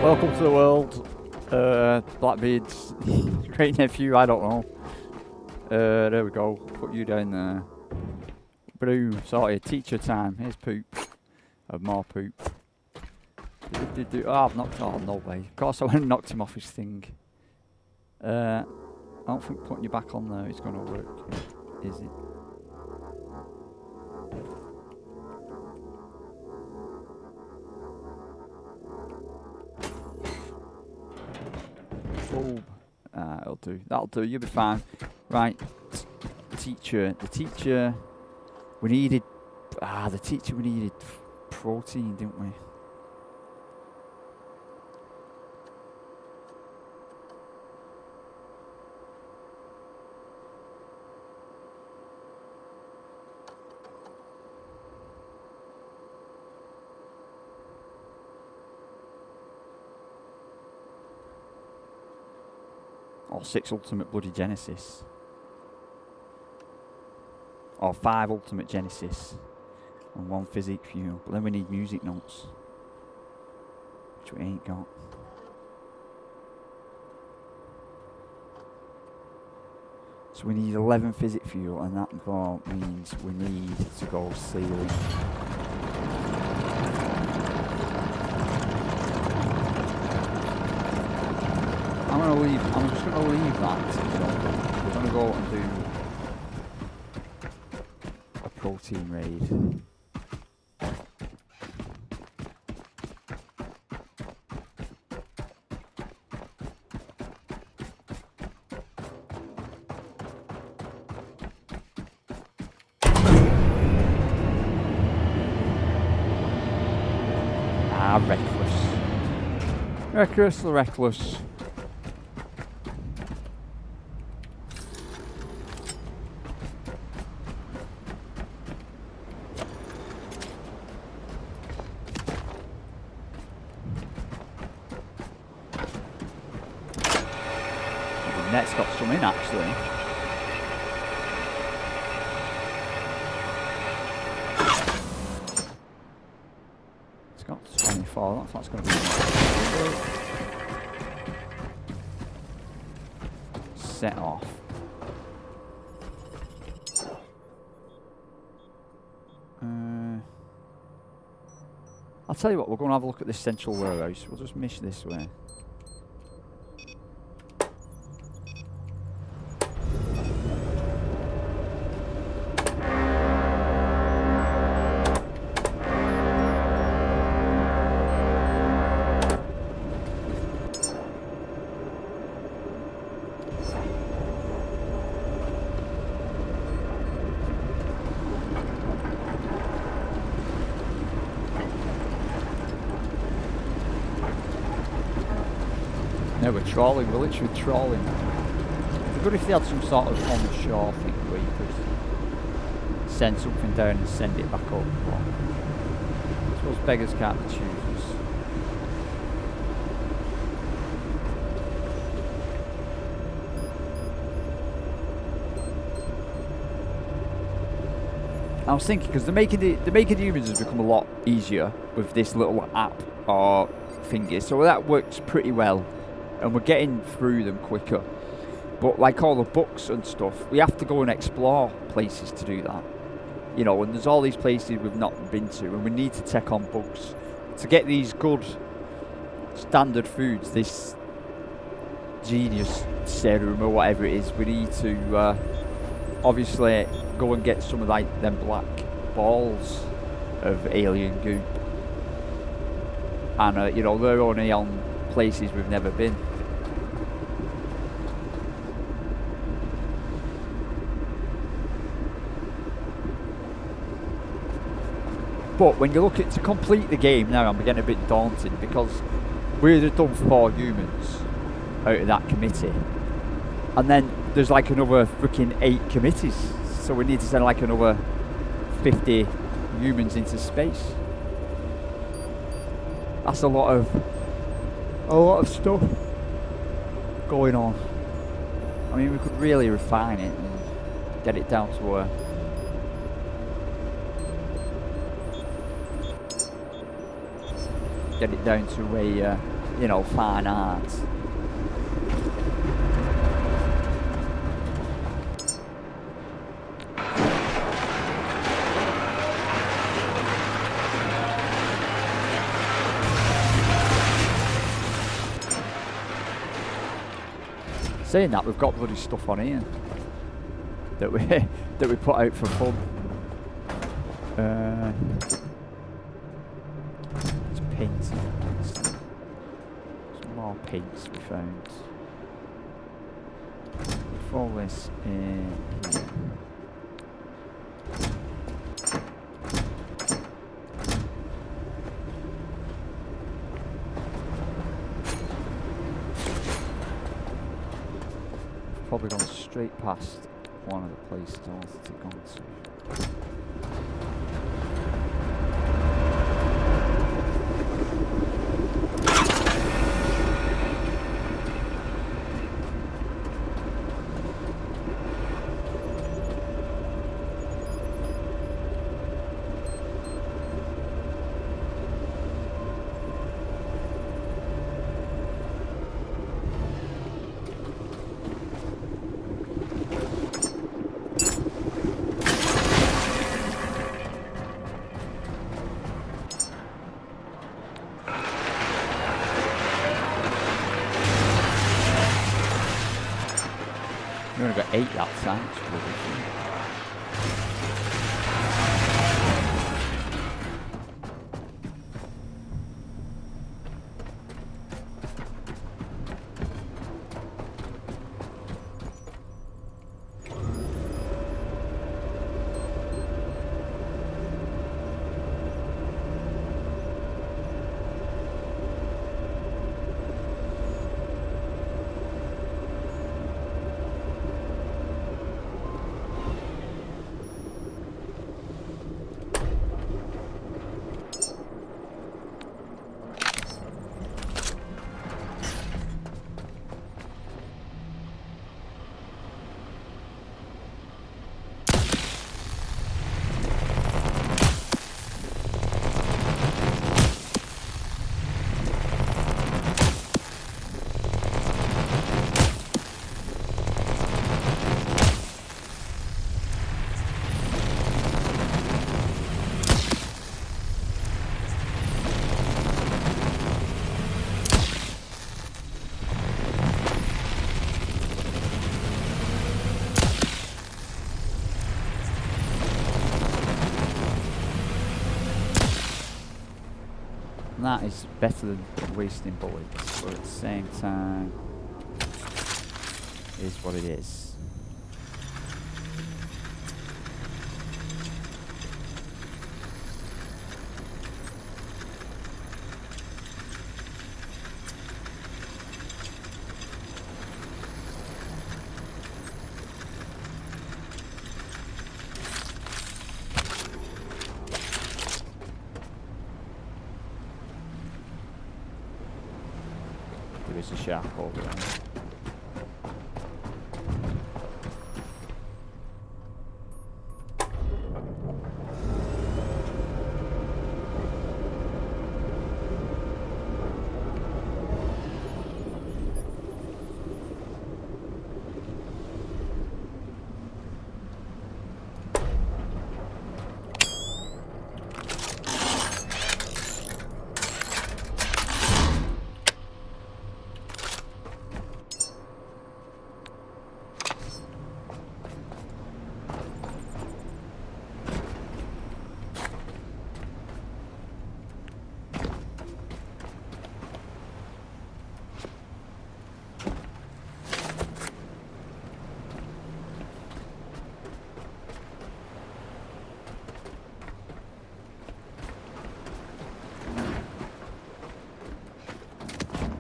Welcome to the world, Blackbeard's great nephew, I don't know. There we go, put you down there. Brew, sorted, teacher time, here's poop. More poop. Oh, I've knocked. Oh, no way. Of course, I went and knocked him off his thing. I don't think putting you back on there is going to work, is it? Boom. It'll do. That'll do. You'll be fine. Right. Teacher. The teacher. We needed. The teacher. We needed protein, didn't we? Or 6 ultimate bloody Genesis. Or 5 ultimate Genesis. And 1 physic fuel. But then we need music notes. Which we ain't got. So we need 11 physic fuel, and that means we need to go sailing. I'm just gonna leave that. So we're gonna go and do a protein raid. Reckless. Reckless. The net's got some in actually. It's got 24, that's going to be set off. I'll tell you what, we're going to have a look at this central warehouse. We'll just mish this way. Yeah, we're trawling, we're literally trawling. It'd be good if they had some sort of on the shore thing where you could send something down and send it back up. But I suppose beggars can't be choosers. I was thinking, because the making the humans has become a lot easier with this little app or thingy, so that works pretty well. And we're getting through them quicker. But like all the books and stuff, we have to go and explore places to do that. You know, and there's all these places we've not been to, and we need to take on books. To get these good standard foods, this genius serum or whatever it is, we need to obviously go and get some of like them black balls of alien goop. And you know, they're only on places we've never been. But when you look at to complete the game now, I'm getting a bit daunted because we'd have done 4 humans out of that committee, and then there's like another freaking 8 committees, so we need to send like another 50 humans into space. That's a lot of stuff going on. I mean, we could really refine it and get it down to a you know, fine art. Saying that, we've got bloody stuff on here that we that we put out for fun. It's painting. Some more paints we found. Throw this in here. Probably gone straight past one of the places I wanted to go to. We only got 8 that time. It's really fun. And that is better than wasting bullets, but at the same time, is what it is. There is a shark over there.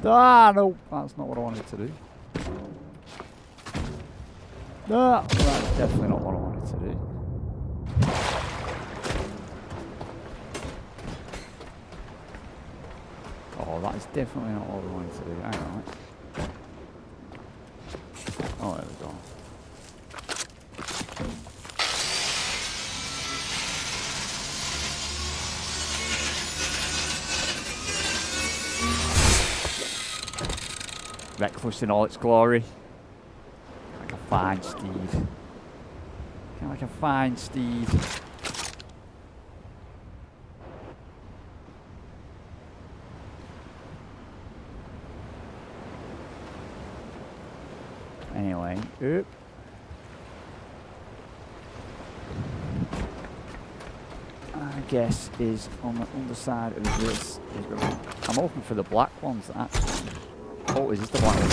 Ah, no, that's not what I wanted to do. No, that's definitely not what I wanted to do. Oh, that is definitely not what we wanted to do. Hang on. Oh, there we go. Reckless in all its glory. Like a fine steed. Kind of like a fine steed. Oop. I guess is on the underside of this. I'm hoping for the black ones actually. Oh, is this the black one?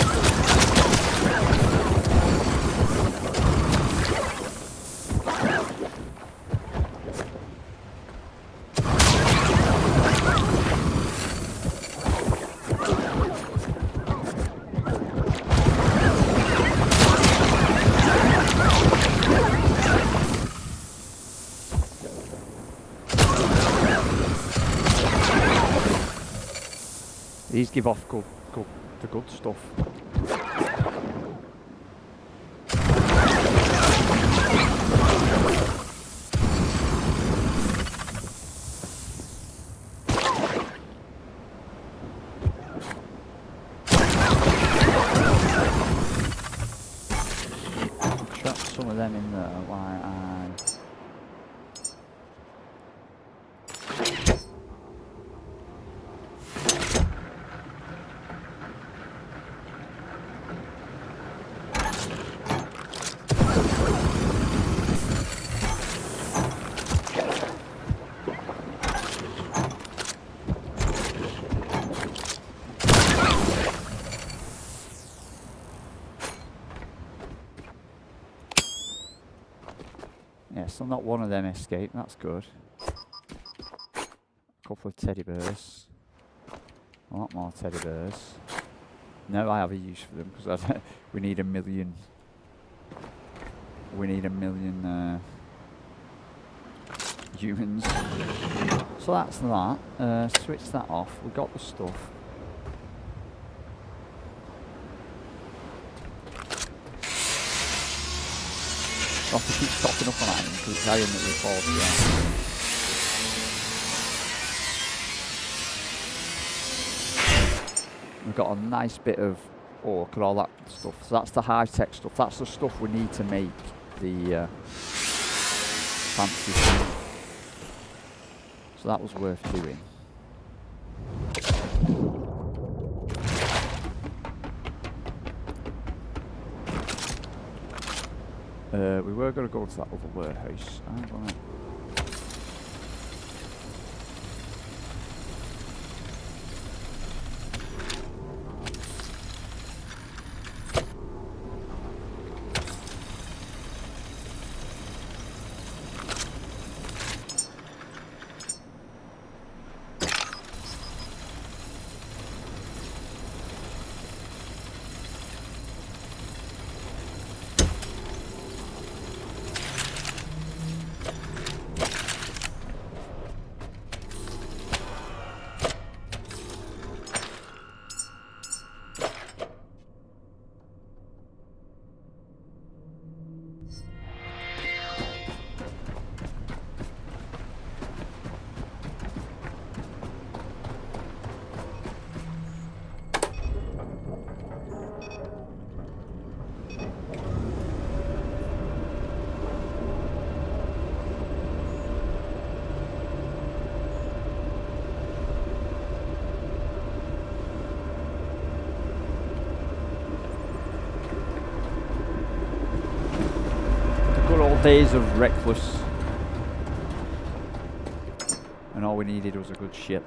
These give off the good stuff. Trap some of them in there while I... Yeah, so not one of them escaped, that's good. A couple of teddy bears. A lot more teddy bears. Now I have a use for them because we need a million. We need a million humans. So that's that. Switch that off. We got the stuff. I'll have to keep stocking up on items because it's iron that we bought. Yeah. We've got a nice bit of look at all that stuff. So that's the high-tech stuff. That's the stuff we need to make the fancy thing. So that was worth doing. We were going to go to that other warehouse. I'm gonna... Days of reckless, and all we needed was a good ship.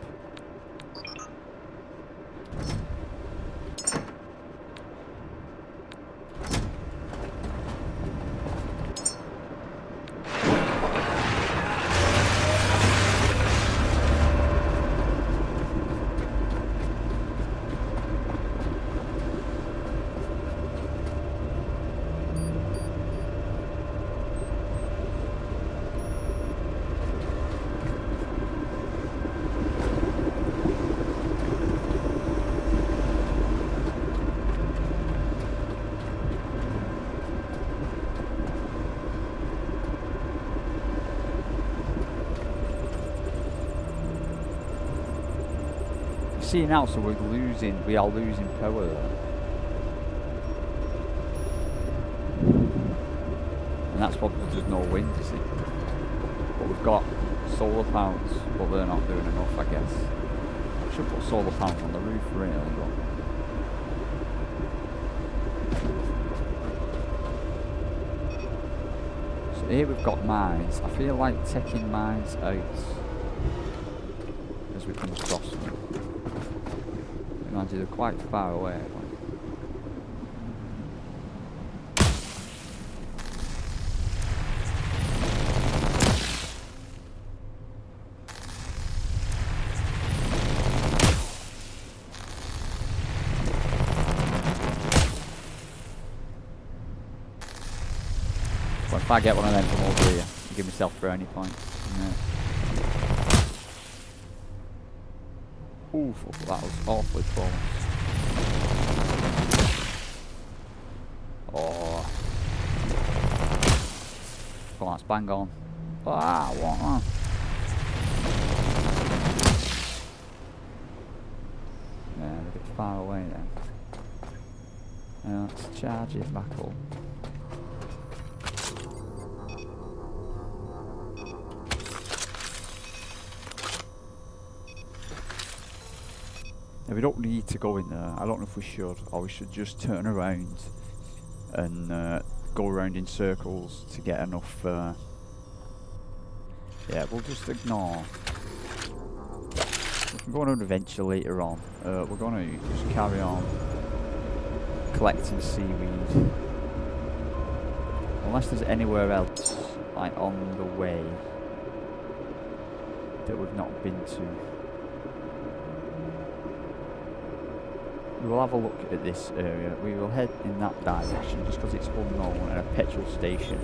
See now, so we are losing power there. And that's probably because there's no wind, you see. But we've got solar panels, but they're not doing enough, I guess. I should put solar panels on the roof, really, but... So here we've got mines. I feel like taking mines out as we come across them. Imagine they're quite far away. But if I get one of them from over here, I'll give myself brownie points. Oof, that was awfully close. Oh. Come on, that's bang on. Ah, what? Yeah, they're a bit far away then. Let's charge it back up. Now we don't need to go in there. I don't know if we should, or we should just turn around and go around in circles to get enough. Yeah, we'll just ignore. We can go on an adventure later on. We're going to just carry on collecting seaweed. Unless there's anywhere else, like on the way, that we've not been to. We will have a look at this area. We will head in that direction just because it's unknown and a petrol station.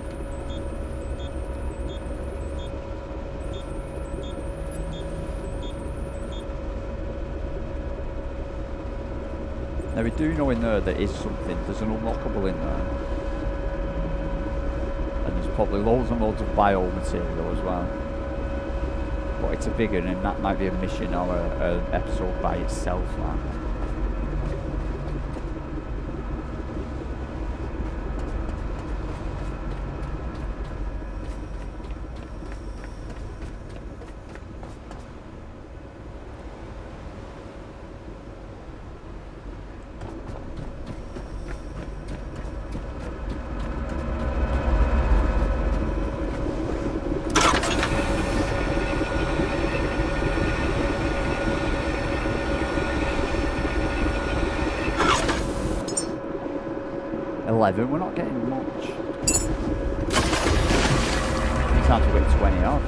Now we do know in there is something. There's an unlockable in there. And there's probably loads and loads of biomaterial as well. But it's a big one and that might be a mission or an episode by itself. Like. We're not getting much. It's hard to get 20 odd.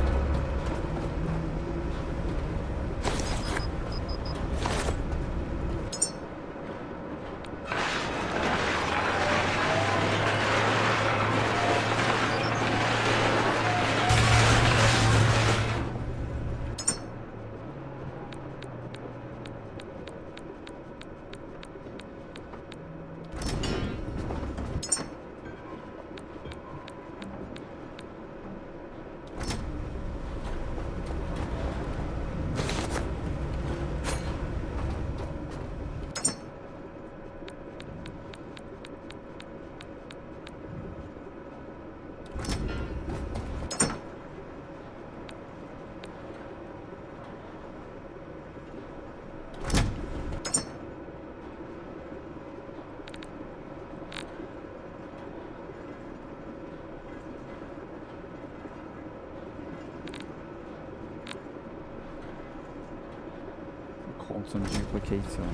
Quantum duplicator.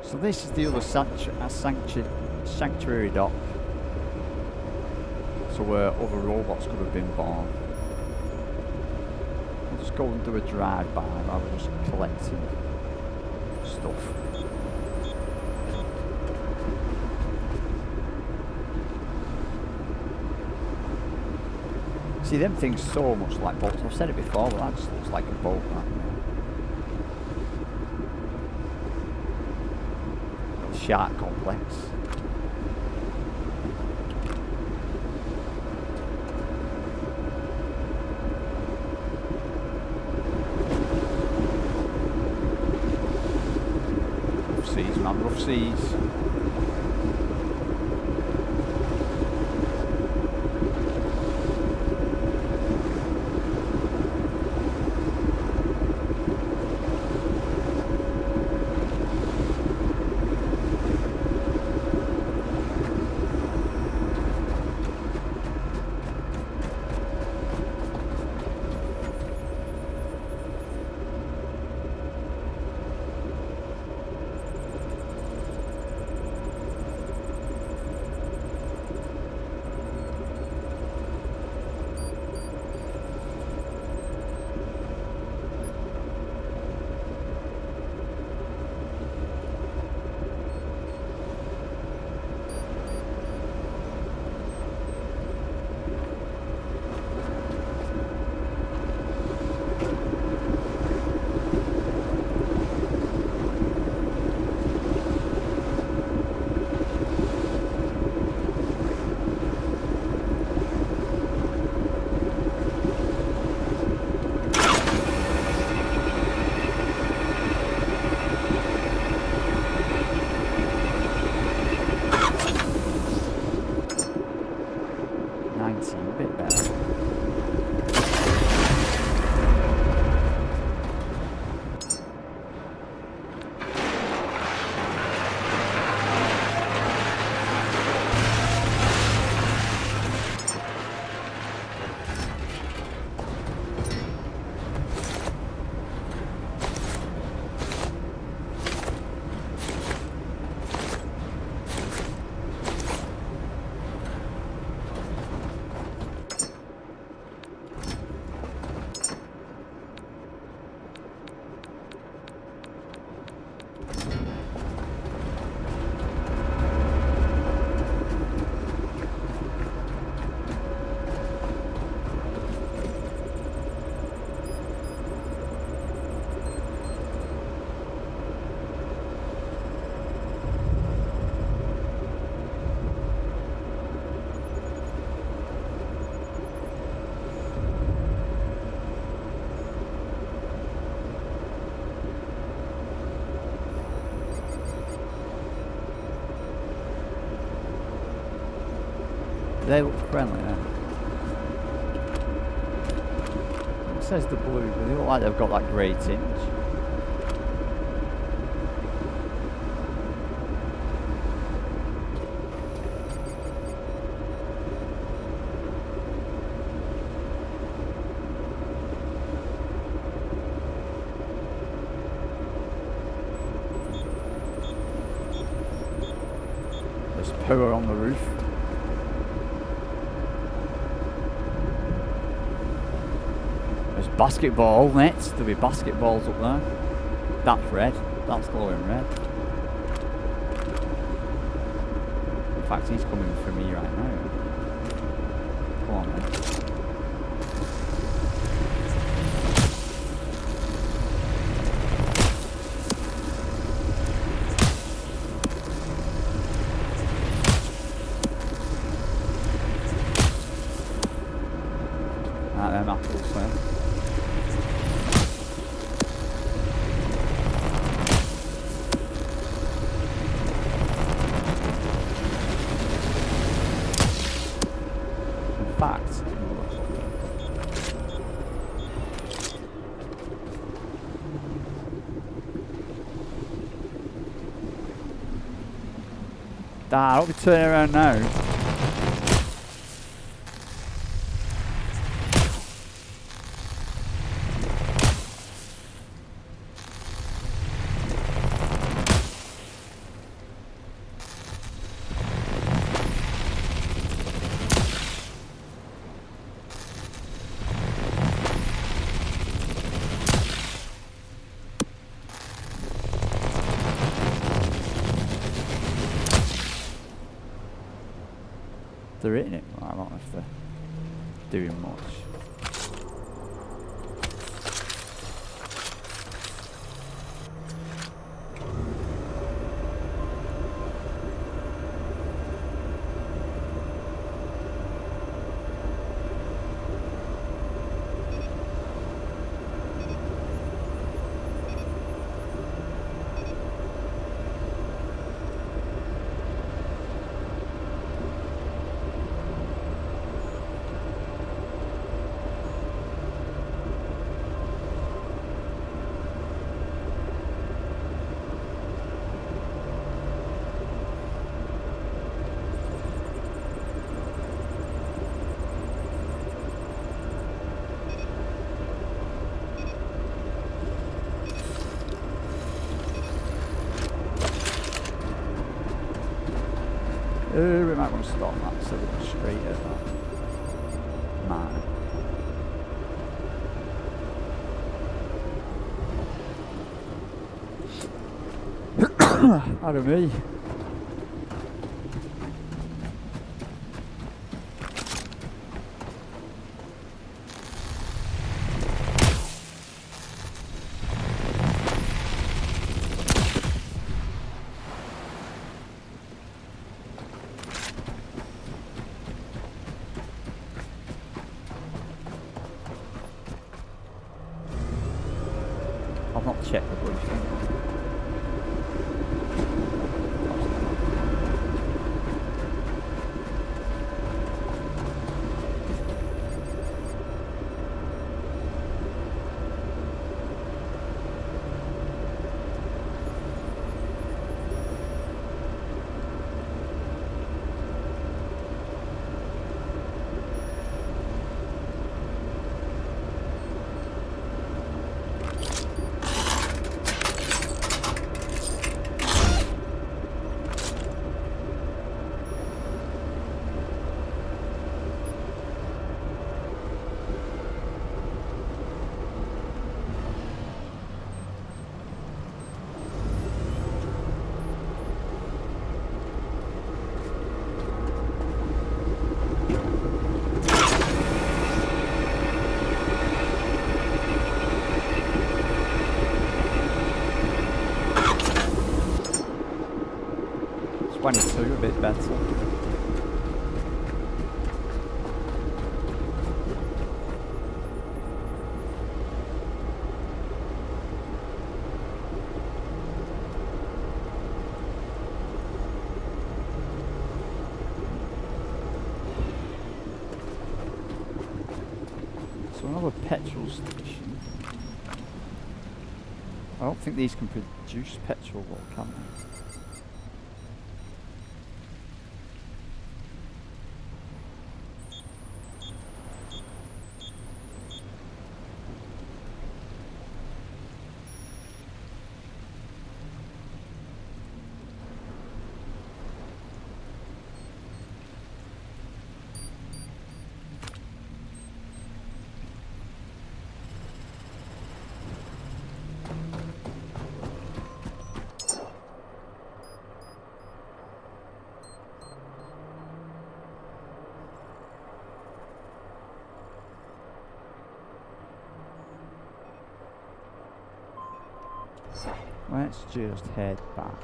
So this is the other sanctuary dock. So where other robots could have been born. Just go and do a drive-by rather than just collecting stuff. See, them things so much like boats. I've said it before, but that just looks like a boat, that. The shark complex. Rough seas. 19, a bit better. They look friendly now. It says the blue, but they look like they've got that grey tinge. There's power on the roof. Basketball nets, there'll be basketballs up there. That's red, that's glowing red. In fact, he's coming for me right now. Come on, man. Right, them apples there. I hope you turn around now. They're hitting it. I don't know if they're doing much. We might want to stop that so we go straight at that mine. Out of me. I've not checked the blue thing. 22, a bit better. So another petrol station. I don't think these can produce petrol, though, can they? Let's just head back.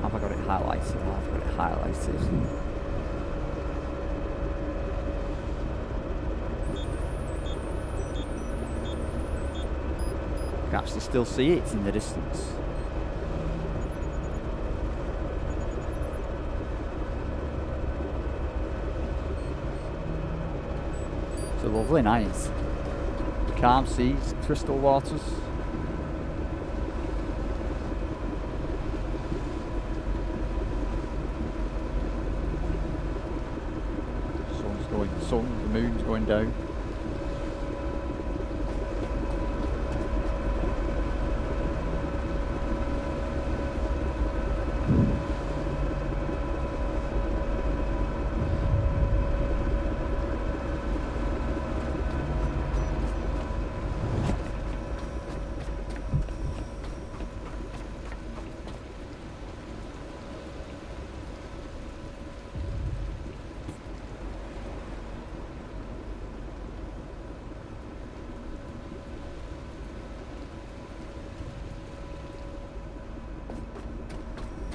Have I got it highlighted? I've got it highlighted. I can actually still see it in the distance. It's a lovely night. Calm seas, crystal waters. The moon's going down.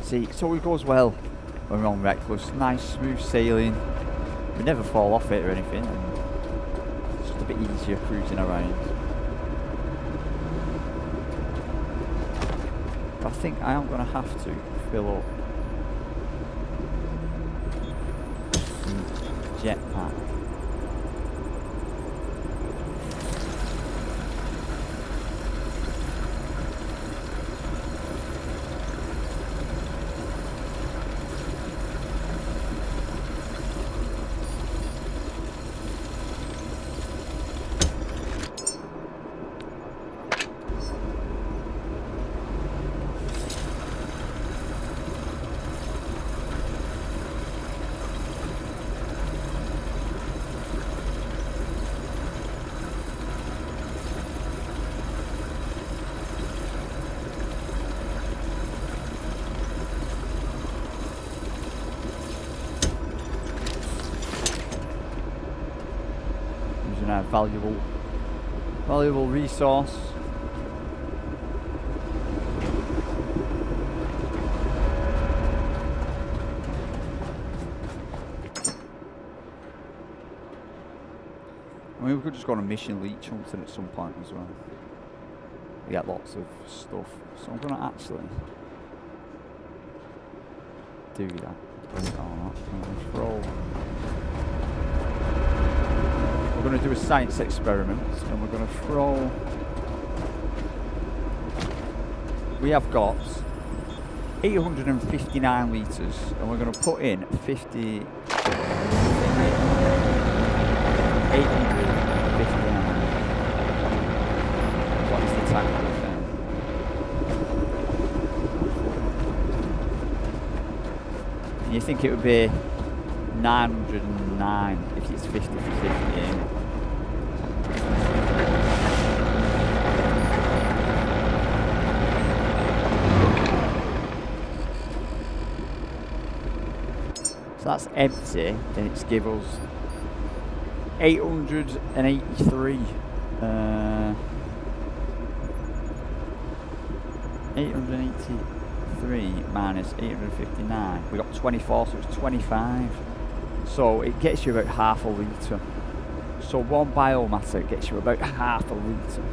See, it always goes well when we're on Reckless. Nice, smooth sailing. We never fall off it or anything. And it's just a bit easier cruising around. But I think I am going to have to fill up jetpack. A valuable resource. I mean, we could just go on a mission leech hunting at some point as well. We get lots of stuff, so I'm gonna actually do that. Bring it on up. I'm gonna throw. We're going to do a science experiment, and we're going to throw. We have got 859 litres, and we're going to put in 50. 859. What is the tank worth then? You think it would be 909 if it's 50 for 50, yeah? So that's empty, and it's give us 883. 883 minus 859. We got 24, so it's 25. So it gets you about half a litre. So one biomatter gets you about half a litre.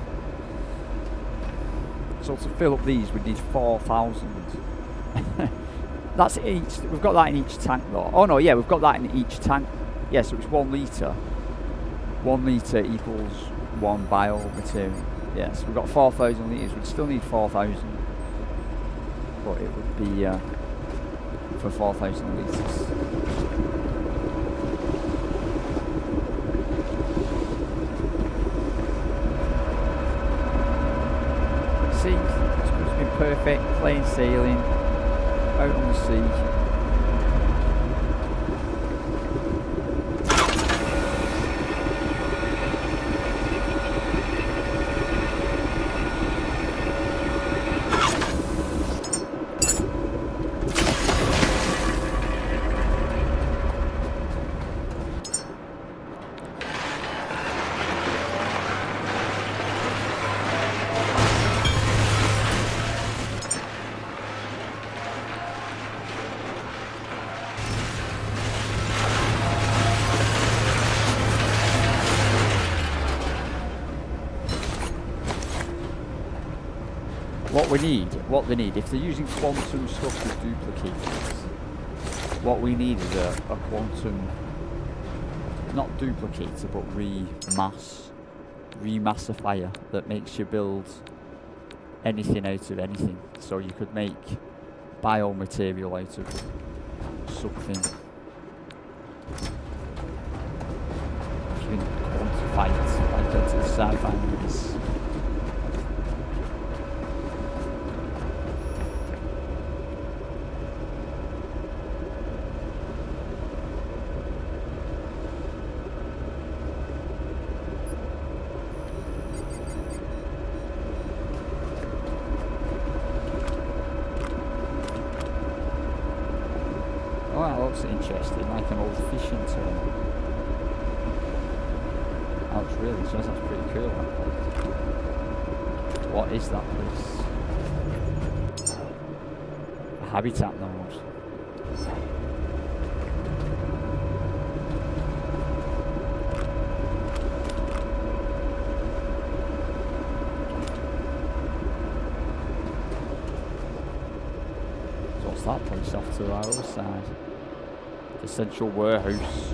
So to fill up these, we need 4,000. That's each. We've got that in each tank, though. Oh no, yeah, we've got that in each tank. Yeah, so it's 1 litre. 1 litre equals 1 biomaterial. Yes, we've got 4,000 litres. We'd still need 4,000, but it would be for 4,000 litres. See, it's supposed to be perfect, plain sailing, out on the sea. What they need, if they're using quantum stuff with duplicators, what we need is a quantum, not duplicator, but remassifier that makes you build anything out of anything. So you could make biomaterial out of something. You can quantify it like into the sci-fi movies. Interesting, like an old fishing terminal. Oh, it's really just, that's pretty cool, that place. What is that place? A habitat node. So what's that place off to our other side? The central warehouse.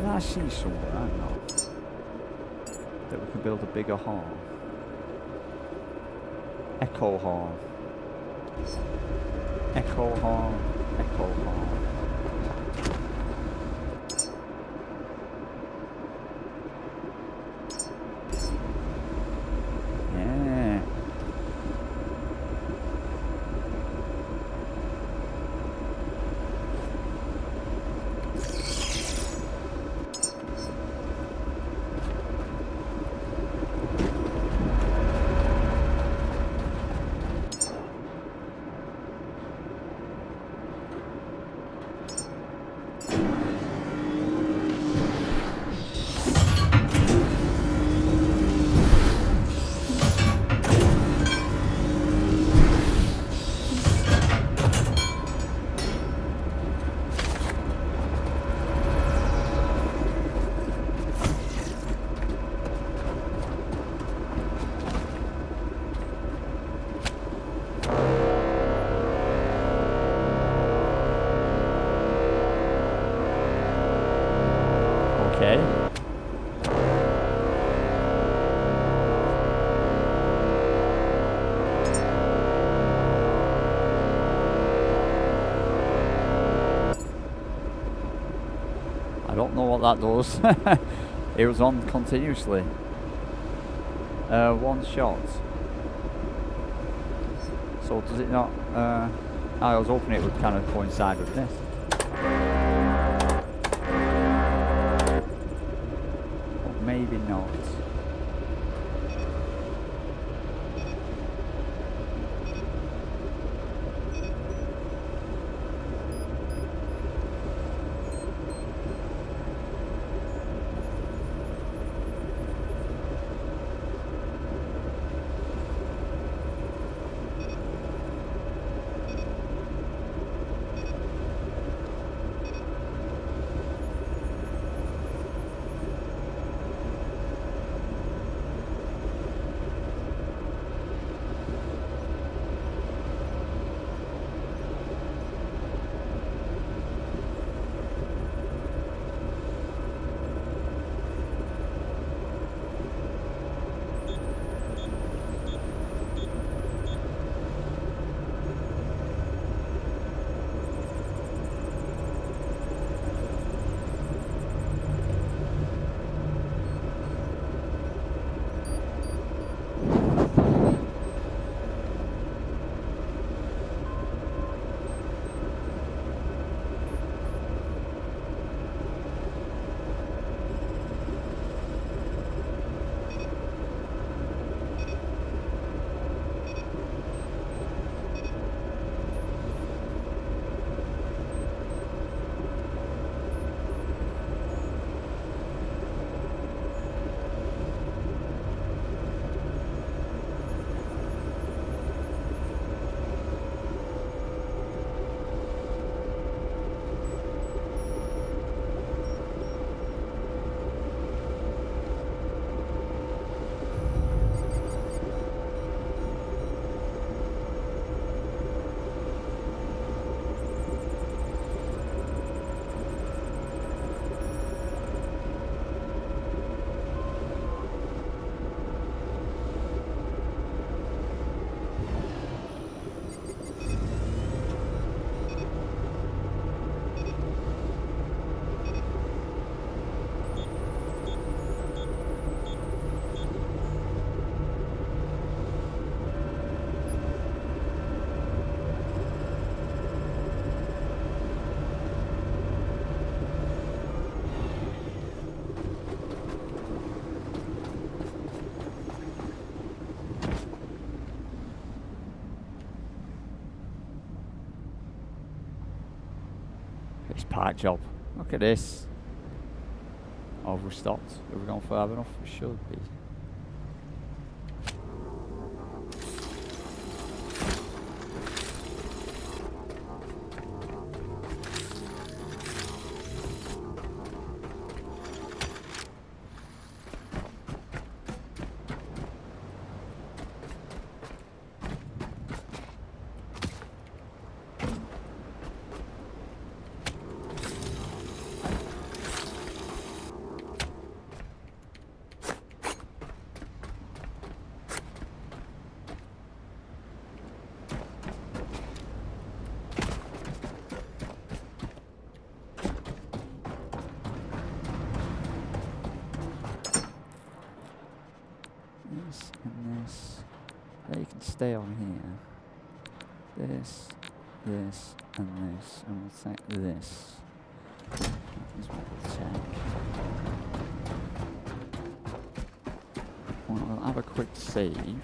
I see somewhere, I know, that we can build a bigger horn. Echo horn. Echo horn. Echo horn. Yeah. Okay. I don't know what that does. It was on continuously. One shot. So does it not? I was hoping it would kind of coincide with this. But maybe not. It's park job. Look at this. Oh, we've stopped. Have we gone far enough? We should be. This and this. They can stay on here. This, this, and this. And we'll take this. This one we'll take. We'll have a quick save.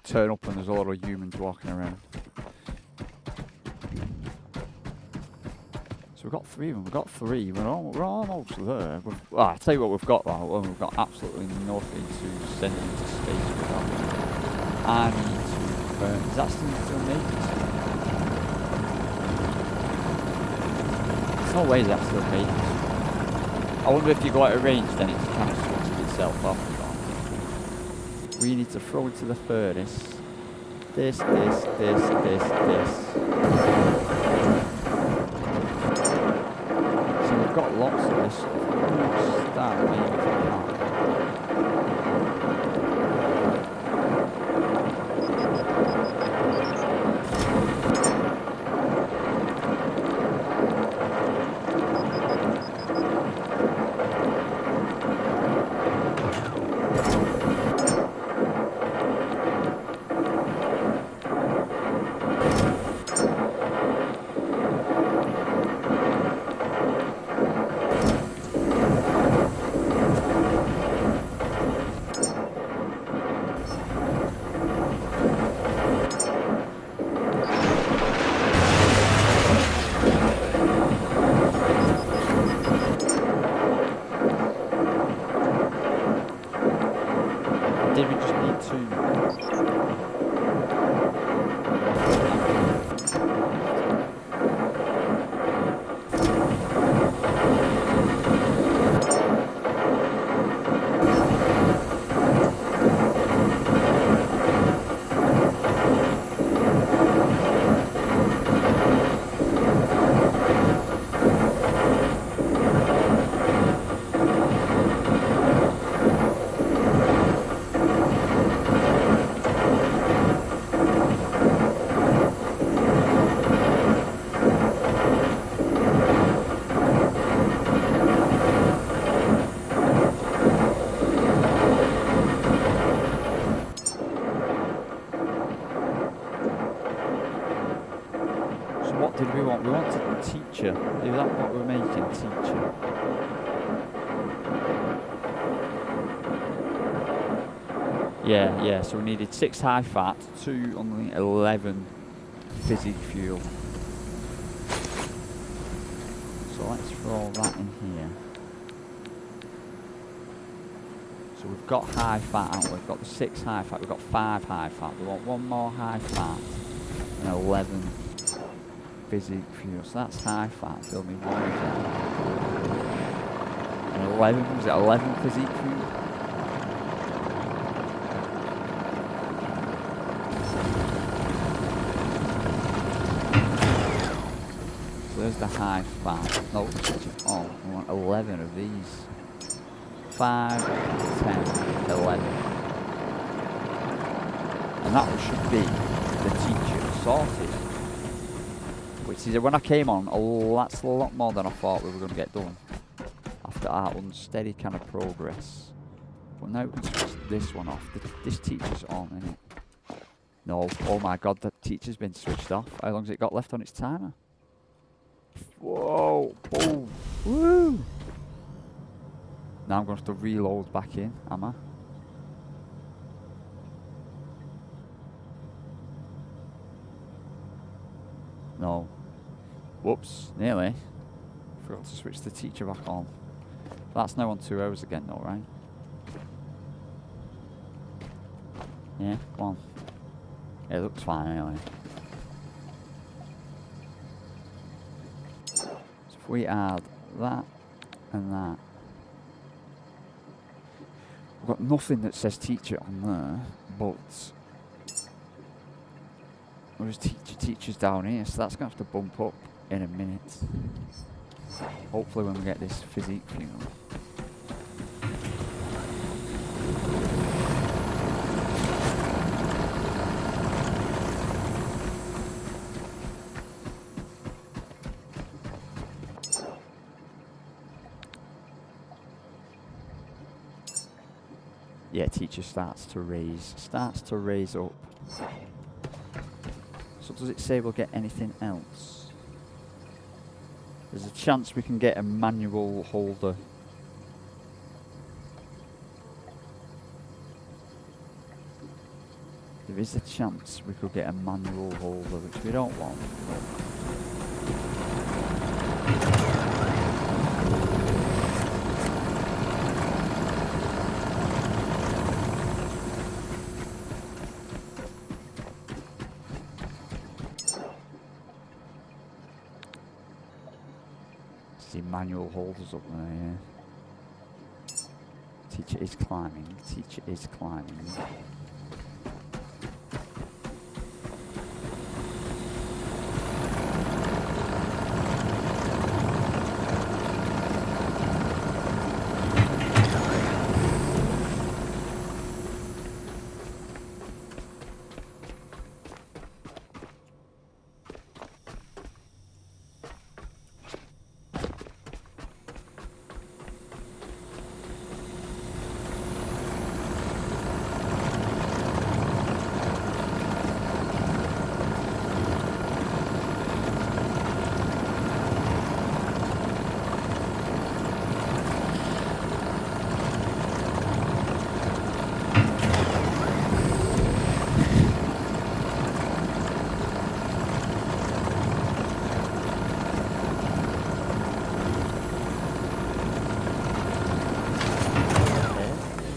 Turn up and there's a lot of humans walking around. So we've got 3 of them. We've got 3. We're almost there. Well, I tell you what we've got now. We've got absolutely nothing to send into space without. I need to. Is that still making? There's no way that's still making. I wonder if you go out of range, then it's kind of switches itself off. We need to throw into the furnace. This. So we've got lots of this stuff. I'm going to start maybe if I can. Did we just need to? What did we want? We wanted a teacher. Is that what we're making? Teacher. Yeah, so we needed 6 high fat, 2 only 11 physic fuel. So let's throw that in here. So we've got high fat, haven't we? We've got the 6 high fat, we've got 5 high fat. We want 1 more high fat and 11 physic fuel. So that's high fat. Build me 1 of that. And 11, was it 11 physic fuel? So there's the high fat. No, oh, we want 11 of these. 5, 10, 11. And that should be the teacher sorted. Which is, when I came on, that's a lot more than I thought we were going to get done. After our unsteady kind of progress. But now we can switch this one off. This teacher's on, isn't it? No. Oh my god, that teacher's been switched off. How long's it got left on its timer? Whoa. Boom. Woo. Now I'm going to have to reload back in, am I? No. Whoops, nearly. Forgot to switch the teacher back on. That's now on 2 hours again though, right? Yeah, come on. It looks fine anyway. So if we add that and that. We've got nothing that says teacher on there, but there's teachers down here, so that's going to have to bump up in a minute. Hopefully when we get this physique fuel. Yeah, teacher starts to raise up. So does it say we'll get anything else? There's a chance we can get a manual holder. There is a chance we could get a manual holder, which we don't want. see manual holders up there, yeah. Teacher is climbing. Teacher is climbing.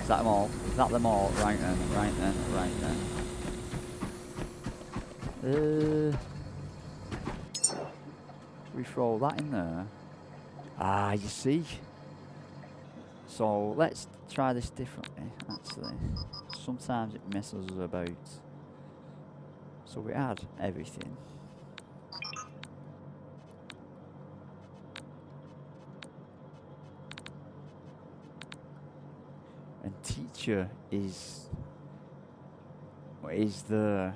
Is that them all? Is that them all? Right then, right then, right then. We throw that in there. Ah, you see? So let's try this differently, actually. Sometimes it messes us about. So we add everything. And teacher is there.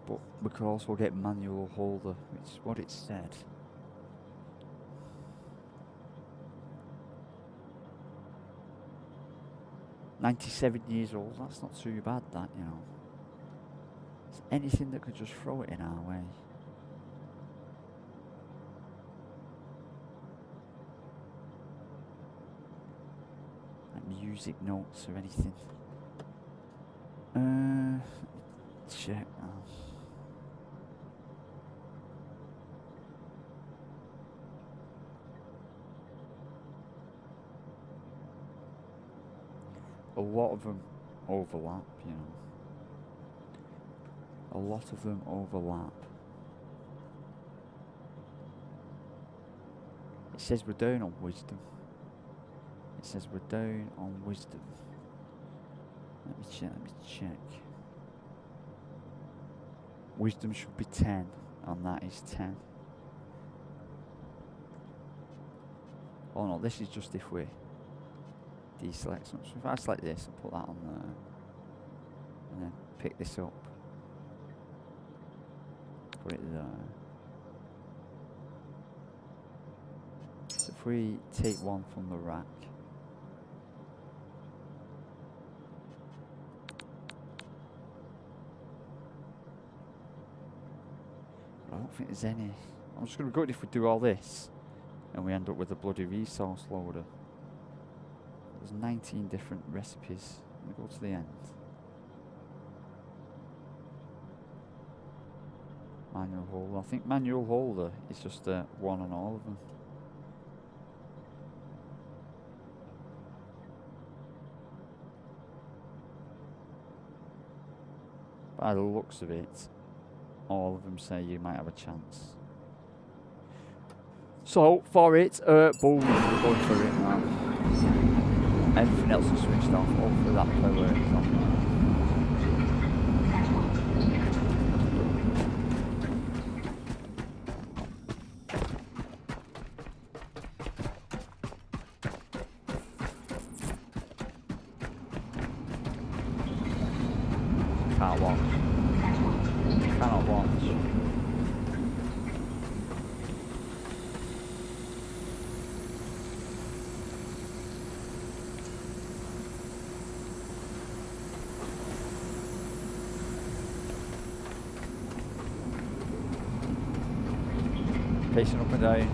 But we could also get manual holder, which is what it said. "97 years old, that's not too bad, that, you know. It's anything that could just throw it in our way. Like music notes or anything. Check now. A lot of them overlap, you know. A lot of them overlap. It says we're down on wisdom. It says we're down on wisdom. Let me check. Wisdom should be 10, and that is 10. Oh no, this is just if we deselect something. So if I select this and put that on there, and then pick this up, put it there. So if we take one from the rack, I don't think there's any. I'm just going to be good if we do all this and we end up with a bloody resource loader. There's 19 different recipes. I'm going to go to the end. Manual holder. I think manual holder is just one on all of them. By the looks of it, all of them say you might have a chance. So, for it, boom, we're going for it now. Everything else is switched off. Hopefully that power is on. Can't watch. Cannot watch. Pacing up and down.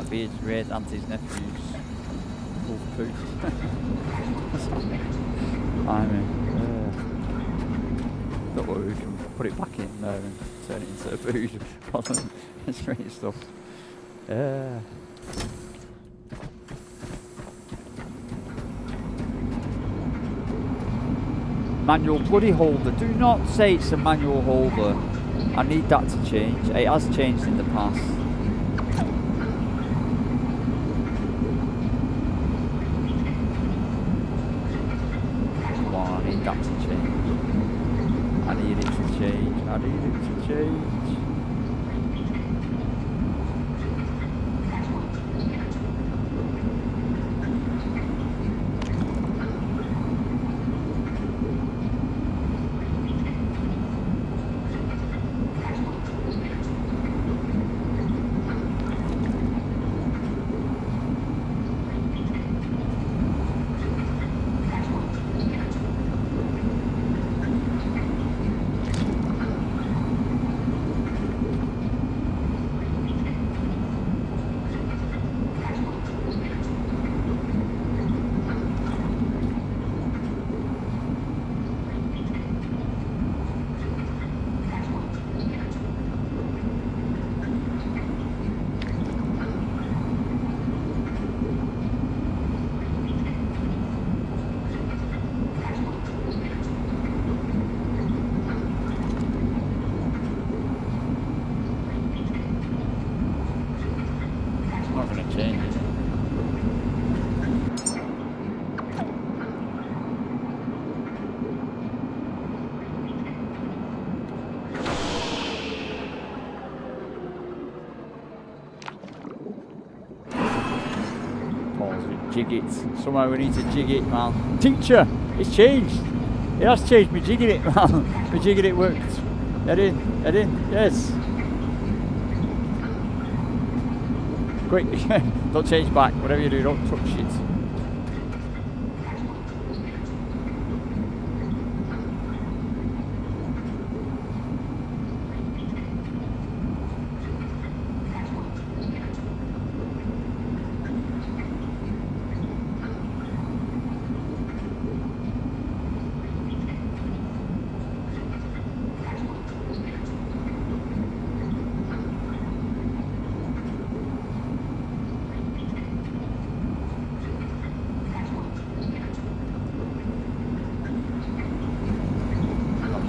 that'd be his great auntie's nephew's wolf poo. I mean, don't worry, we can put it back in there and turn it into food. It's great stuff. Manual bloody holder. Do not say it's a manual holder. I need that to change. It has changed in the past. Come on, I need that to change. I need it to change. I need it to change. Jig it. Somehow we need to jig it, man. Teacher! It's changed! It has changed. Me jigging it, man. Me jigging it worked. Head in. Head in. Yes. Quick. Don't change back. Whatever you do, don't touch it.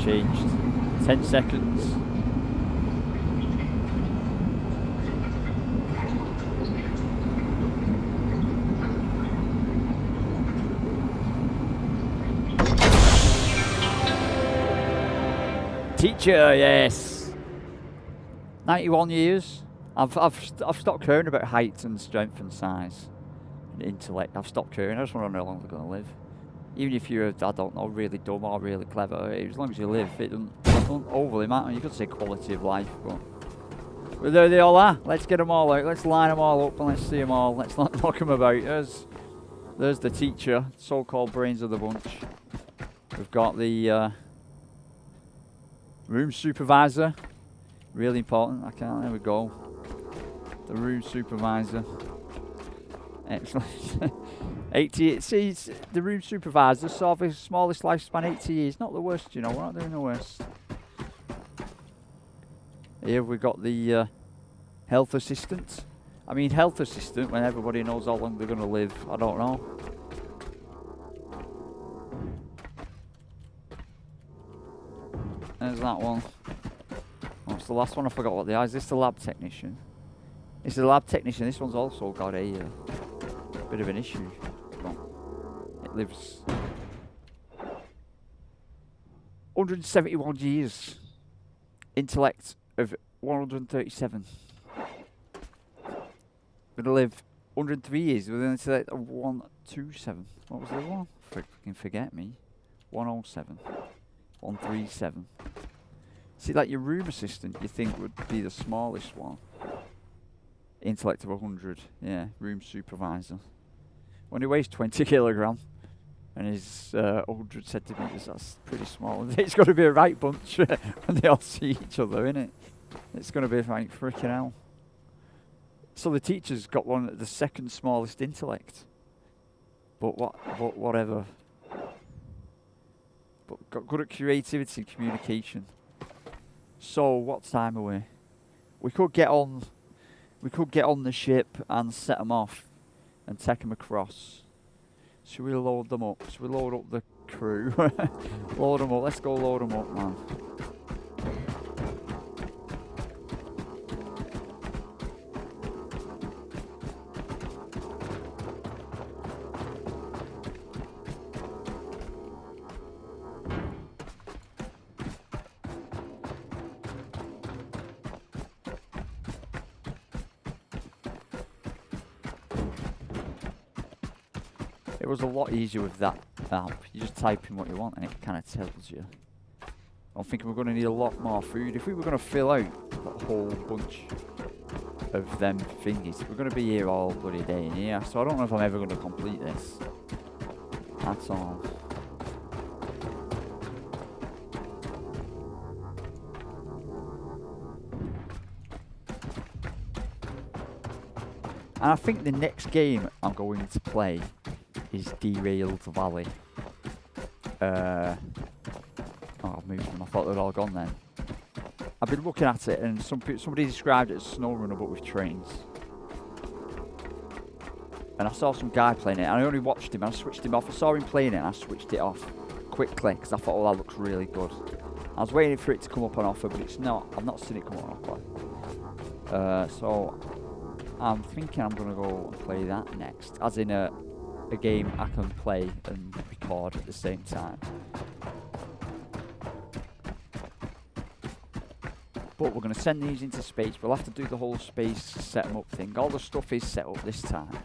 Changed. 10 seconds. Teacher, yes. 91 years. I've stopped caring about height and strength and size and intellect. I've stopped caring. I just want to know how long they're going to live. Even if you're, I don't know, really dumb or really clever, as long as you live, it doesn't overly matter. You could say quality of life, but there they all are. Let's get them all out. Let's line them all up and let's see them all. Let's not knock them about. There's the teacher, so-called brains of the bunch. We've got the room supervisor. Really important. There we go. The room supervisor. Excellent. 80, see, the room supervisor, sort of his smallest lifespan, 80 years. Not the worst, you know, we're not doing the worst. Here we've got the health assistant. I mean, health assistant, when everybody knows how long they're going to live, I don't know. There's that one. What's the last one? I forgot what they are. Is this the lab technician? It's the lab technician. This one's also got a bit of an issue. It lives 171 years. Intellect of 137. Gonna live 103 years with an intellect of 127. What was the other one? Fucking forget me. 107. 137. See, like your room assistant, you think would be the smallest one. Intellect of 100. Yeah, room supervisor. When he weighs 20 kilogram and is 100 centimeters, that's pretty small. It's got to be a right bunch when they all see each other, innit? It's going to be like freaking hell. So the teacher's got one of the second smallest intellect. But whatever. But got good at creativity and communication. So what time are we? We could get on the ship and set them off and take them across. Should we load them up? Should we load up the crew? Load them up. Let's go load them up, man. It was a lot easier with that app. You just type in what you want and it kind of tells you. I'm thinking we're going to need a lot more food. If we were going to fill out a whole bunch of them thingies, we're going to be here all bloody day in here. So I don't know if I'm ever going to complete this. That's all. And I think the next game I'm going to play is Derailed Valley. Oh, I've moved them. I thought they'd all gone then. I've been looking at it, and somebody described it as SnowRunner, but with trains. And I saw some guy playing it, and I only watched him, and I switched him off. I saw him playing it, and I switched it off quickly, because I thought, oh, that looks really good. I was waiting for it to come up on offer, but it's not. I've not seen it come up on offer. So I'm thinking I'm going to go and play that next, as in a game I can play and record at the same time. But we're going to send these into space. We'll have to do the whole space set 'em up thing. All the stuff is set up this time,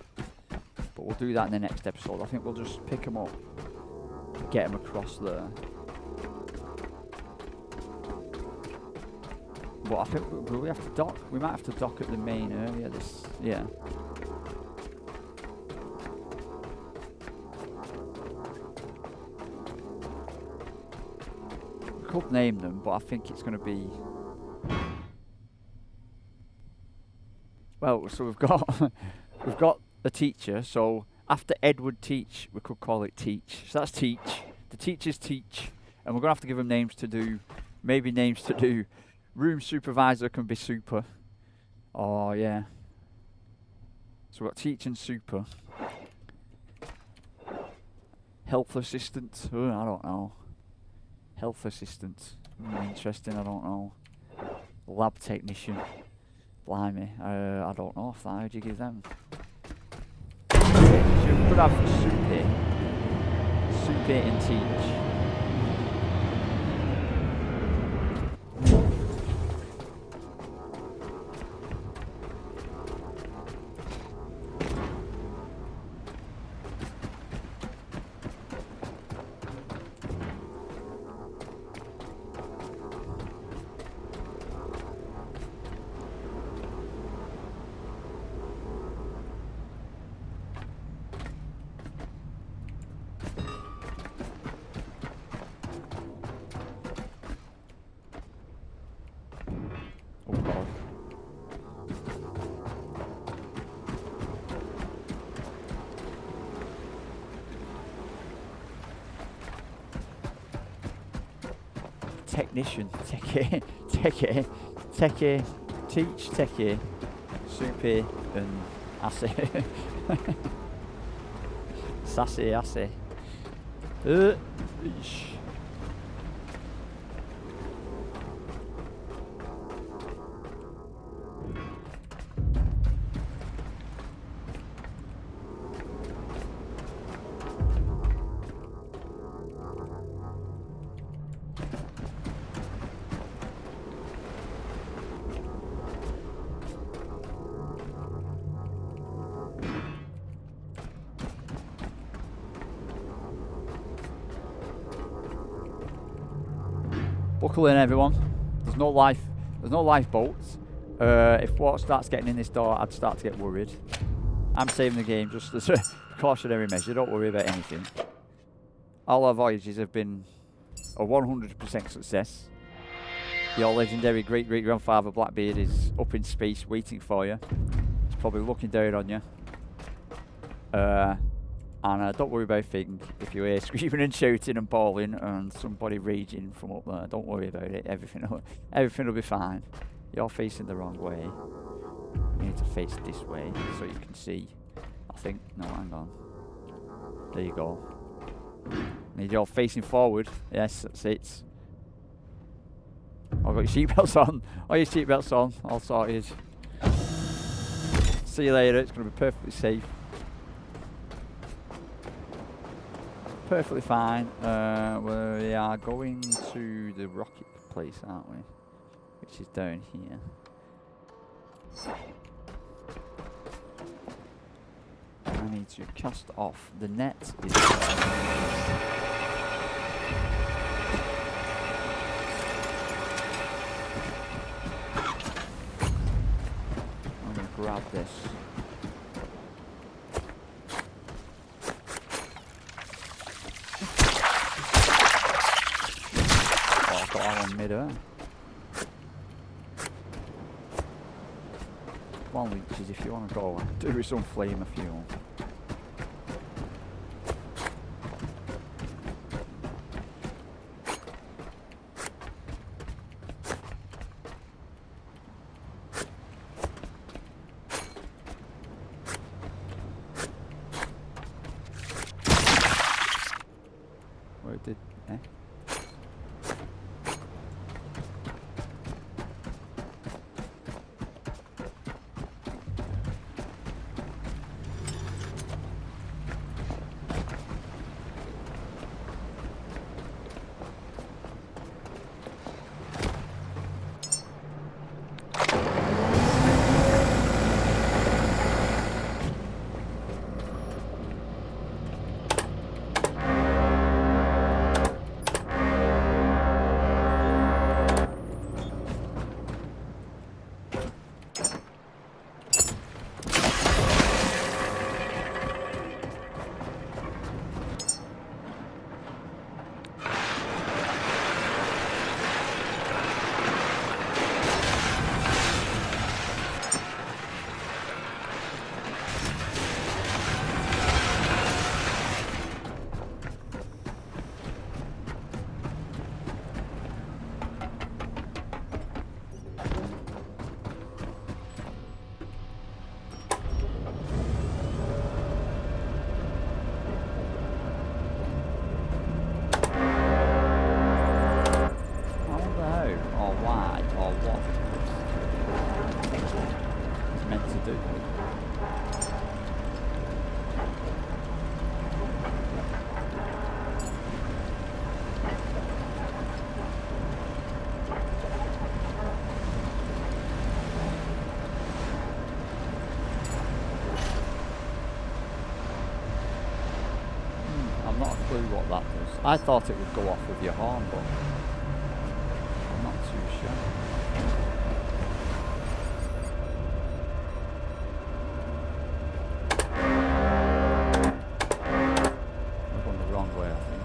but we'll do that in the next episode. I think we'll just pick them up, get them across there. But I think will we have to dock? We might have to dock at the main area. Yeah. Could name them, but I think it's going to be, well, so we've got a teacher, so after Edward Teach we could call it Teach, so that's Teach. The teachers teach, and we're going to have to give them names to do, maybe names to do. Room supervisor can be Super. Oh yeah, so we've got Teach and Super. Health assistant, I don't know. Health assistant, interesting, I don't know. Lab technician, blimey, I don't know if that, how do you give them? Okay, so we could have Super and Teach. Technician, techie, teach, techie, soupy, and assy. Sassy, assy. Eesh. Buckle in, everyone. There's no lifeboats. If water starts getting in this door, I'd start to get worried. I'm saving the game just as a precautionary measure. Don't worry about anything. All our voyages have been a 100% success. Your legendary great-great-grandfather Blackbeard is up in space waiting for you. He's probably looking down on you. And don't worry about a thing. If you hear screaming and shouting and bawling and somebody raging from up there, don't worry about it. Everything will be fine. You're facing the wrong way. You need to face this way so you can see. I think. No, hang on. There you go. Need you all facing forward. Yes, that's it. I've got your seatbelts on. Oh, your seatbelts on. All sorted. See you later. It's going to be perfectly safe. Perfectly fine. We are going to the rocket place, aren't we? Which is down here. I need to cast off. The net is I'm going to grab this. Oh, I've got that on mid-air. Come on, leeches, if you want to go, do with some flame of fuel. Where did, eh? Not a clue what that does. I thought it would go off with your horn, but I'm not too sure. We're going the wrong way, I think.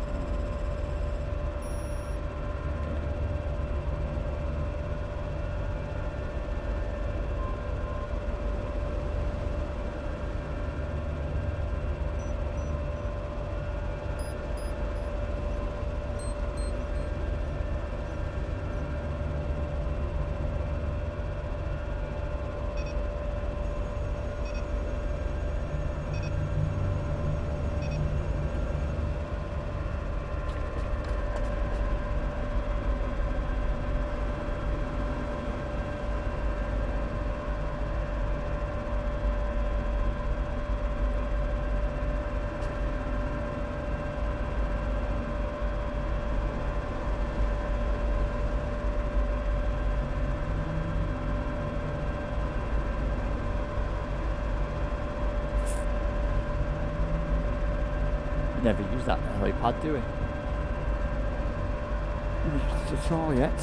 Never use that helipad, do we? Not at all yet.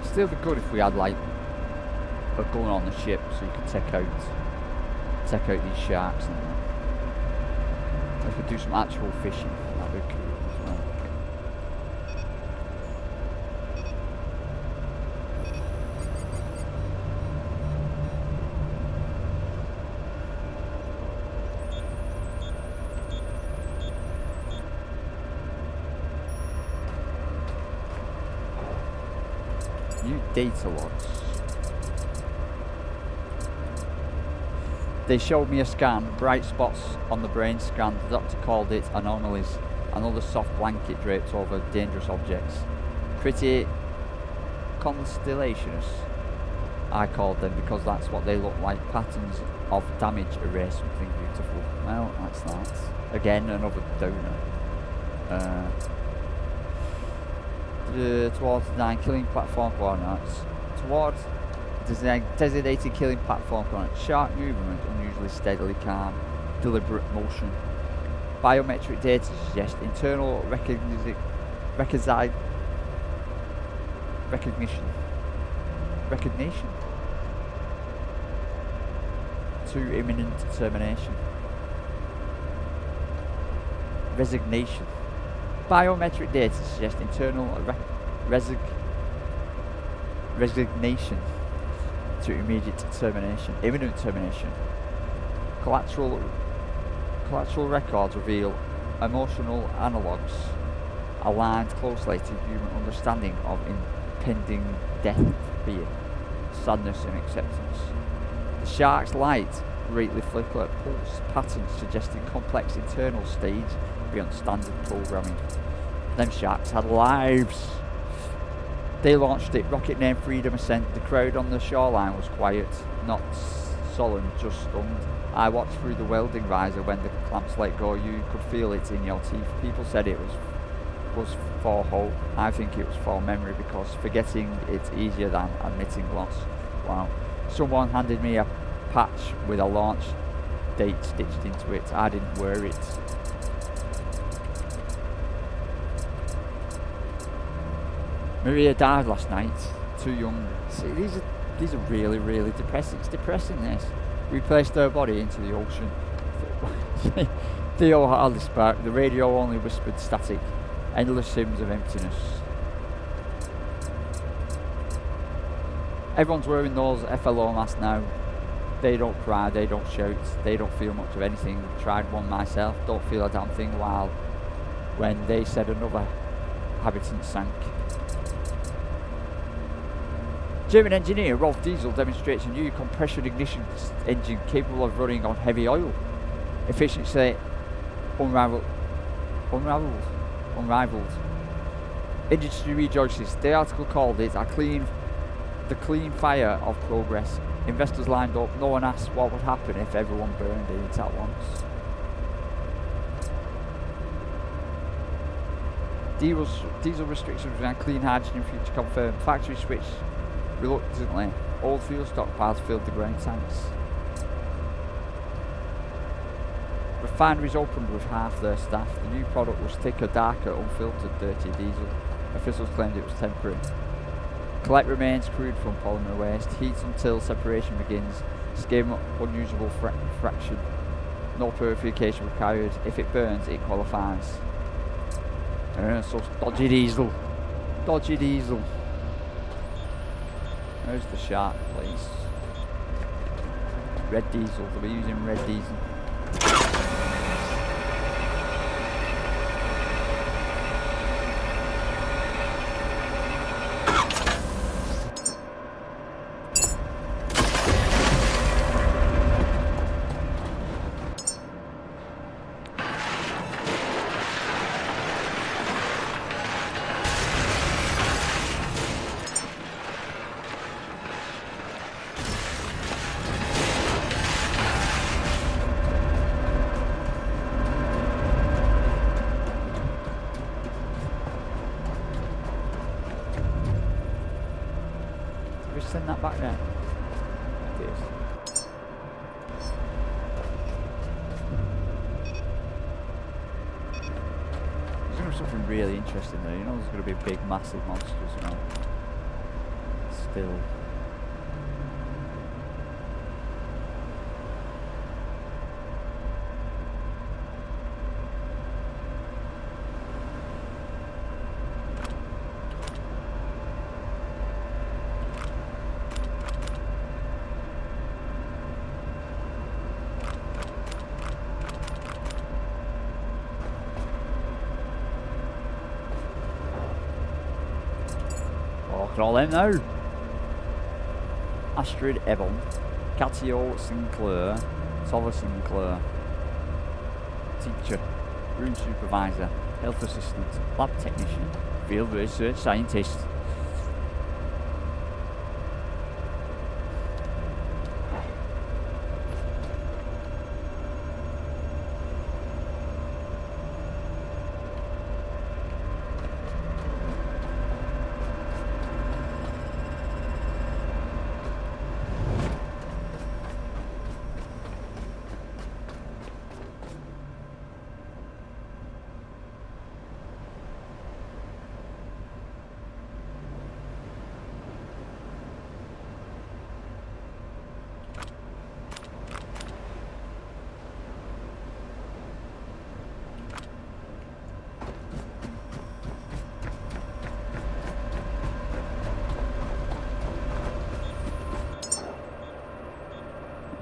Still be good if we had like a gun on the ship so you could take out these sharks and that. I could do some actual fishing. That'd be cool as well. New data logs. They showed me a scan, bright spots on the brain scan. The doctor called it anomalies, another soft blanket draped over dangerous objects. Pretty constellations, I called them, because that's what they look like, patterns of damage erase something beautiful. Well, that's that. Again, another donor. Towards 9 killing platform coordinates. Towards designated killing platform coordinates. Sharp movement, unusually steadily calm, deliberate motion. Biometric data suggests internal recognition. To imminent termination. Resignation. Biometric data suggests internal resignation to immediate termination, imminent termination. Collateral records reveal emotional analogues aligned closely to human understanding of impending death, fear, sadness and acceptance. The shark's light greatly flicker pulse patterns suggesting complex internal stage beyond standard programming. Them sharks had lives. They launched it, rocket named Freedom Ascent. The crowd on the shoreline was quiet, not sullen, just stunned. I watched through the welding visor when the clamps let go. You could feel it in your teeth. People said it was for hope. I think it was for memory, because forgetting it's easier than admitting loss. Wow. Someone handed me a patch with a launch date stitched into it. I didn't wear it. Maria died last night, too young. See, these are really, really depressing. It's depressing, this. We placed her body into the ocean. Theo hardly spoke. The radio only whispered static. Endless hymns of emptiness. Everyone's wearing those FLO masks now. They don't cry, they don't shout, they don't feel much of anything. Tried one myself, don't feel a damn thing when they said another habitant sank. German engineer Rolf Diesel demonstrates a new compression ignition engine capable of running on heavy oil. Efficiency unrivaled. Industry rejoices. The article called it the clean fire of progress. Investors lined up. No one asked what would happen if everyone burned it at once. Diesel restrictions around clean hydrogen future confirmed. Factory switch reluctantly. Old fuel stockpiles filled the grain tanks. Refineries opened with half their staff. The new product was thicker, darker, unfiltered, dirty diesel. Officials claimed it was temporary. Collect remains crude from polymer waste. Heat until separation begins. Skim unusable fraction. No purification required. If it burns, it qualifies. So dodgy diesel. Dodgy diesel. There's the shark place. Red diesel. They'll be using red diesel. Send that back there. It is. There's going to be something really interesting there. You know, there's going to be big, massive monsters, you know. Still. look at all them now. Astrid Ebon, Catio Sinclair, Tova Sinclair, teacher, room supervisor, health assistant, lab technician, field research scientist.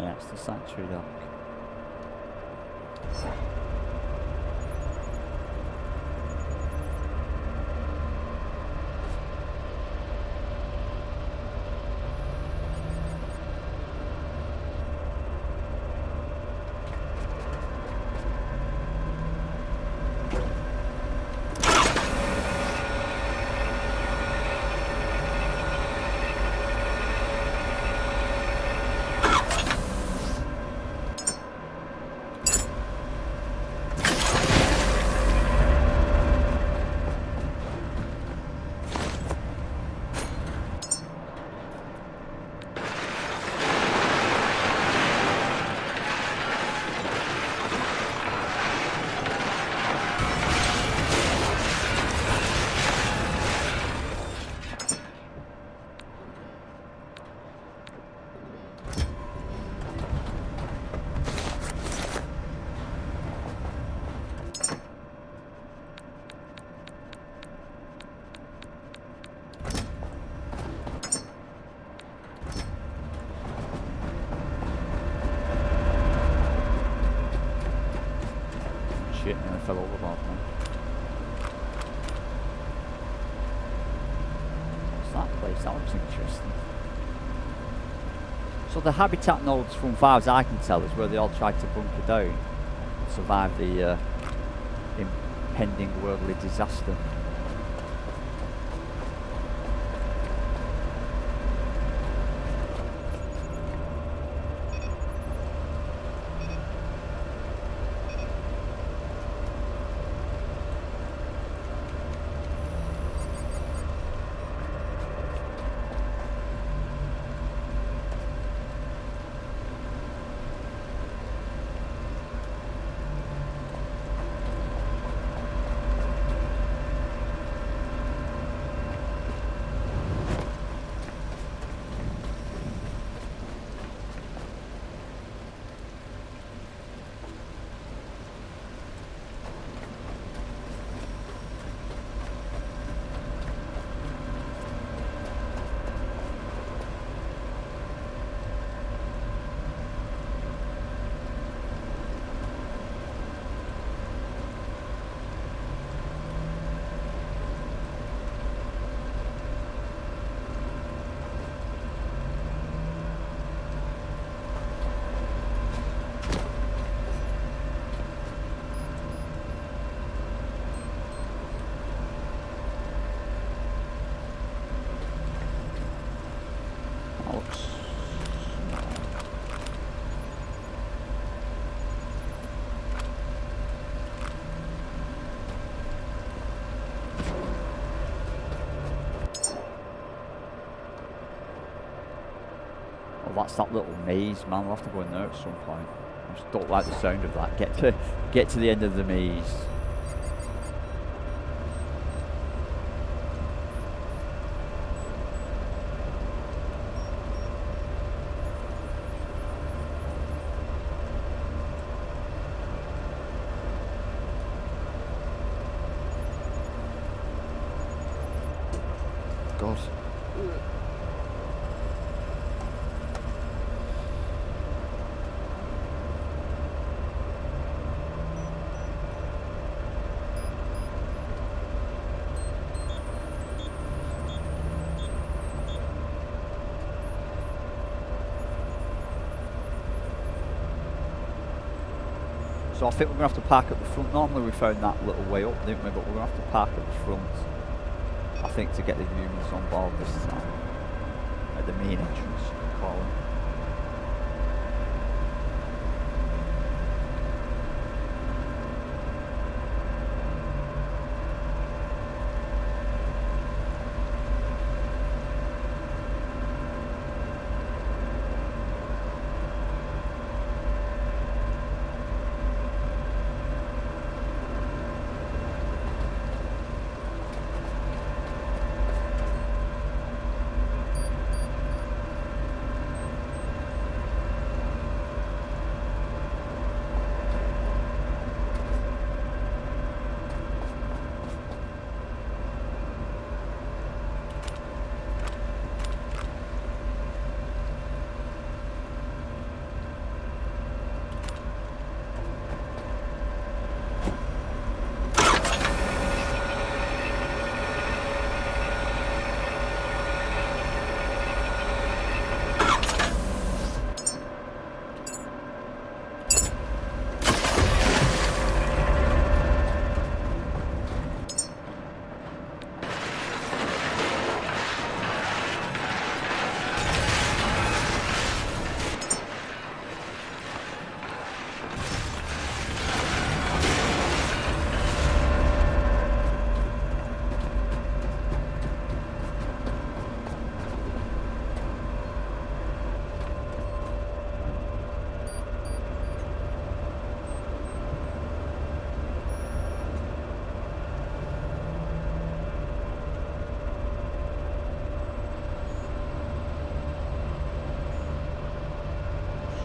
Yeah, it's the sanctuary dock. Shit, and I fell overboard now. What's that place? That looks interesting. So the habitat nodes, from far as I can tell, is where they all tried to bunker down and survive the impending worldly disaster. That's that little maze, man. We'll have to go in there at some point. I just don't like the sound of that. Get to the end of the maze. God. So I think we're going to have to park at the front. Normally we found that little way up, didn't we? But we're going to have to park at the front, I think, to get the humans on board this time. At the main entrance, you can call it.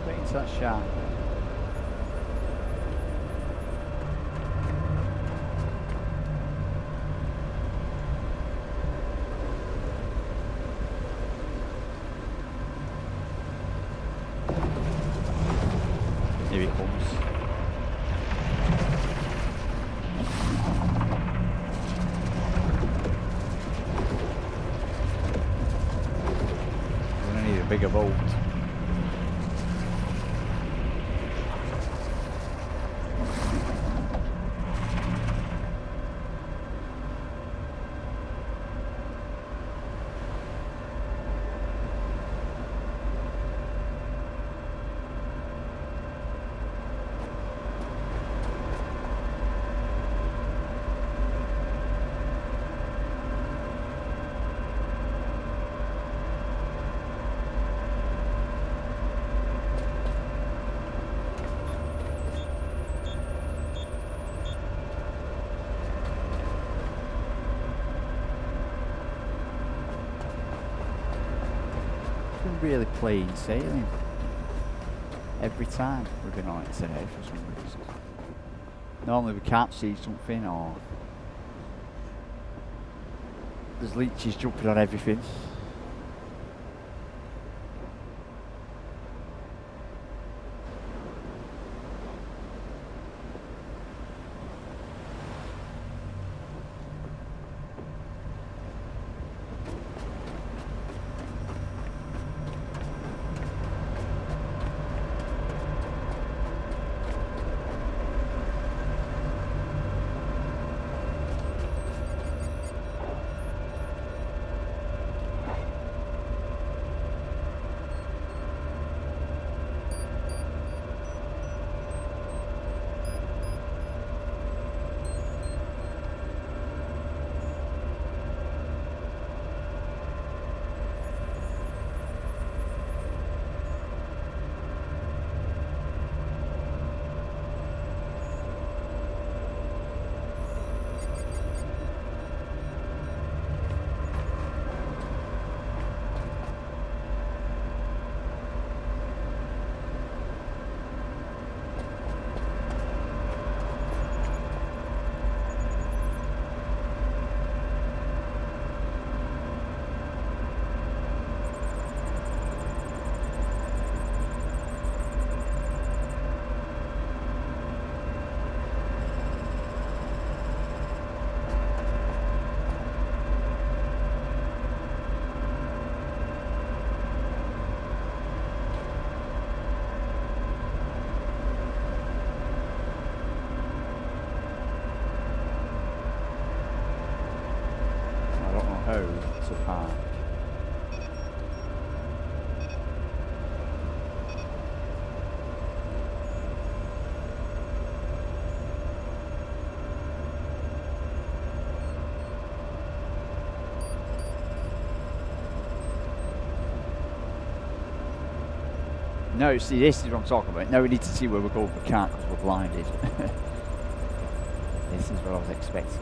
Straight into that shaft. Here he comes. We're gonna need a bigger boat. Really plain sailing every time we've been on it today for some reason. Normally we can't see something, or there's leeches jumping on everything. O to park. No, see, this is what I'm talking about. Now we need to see where we're going. We can't because we're blinded. This is what I was expecting.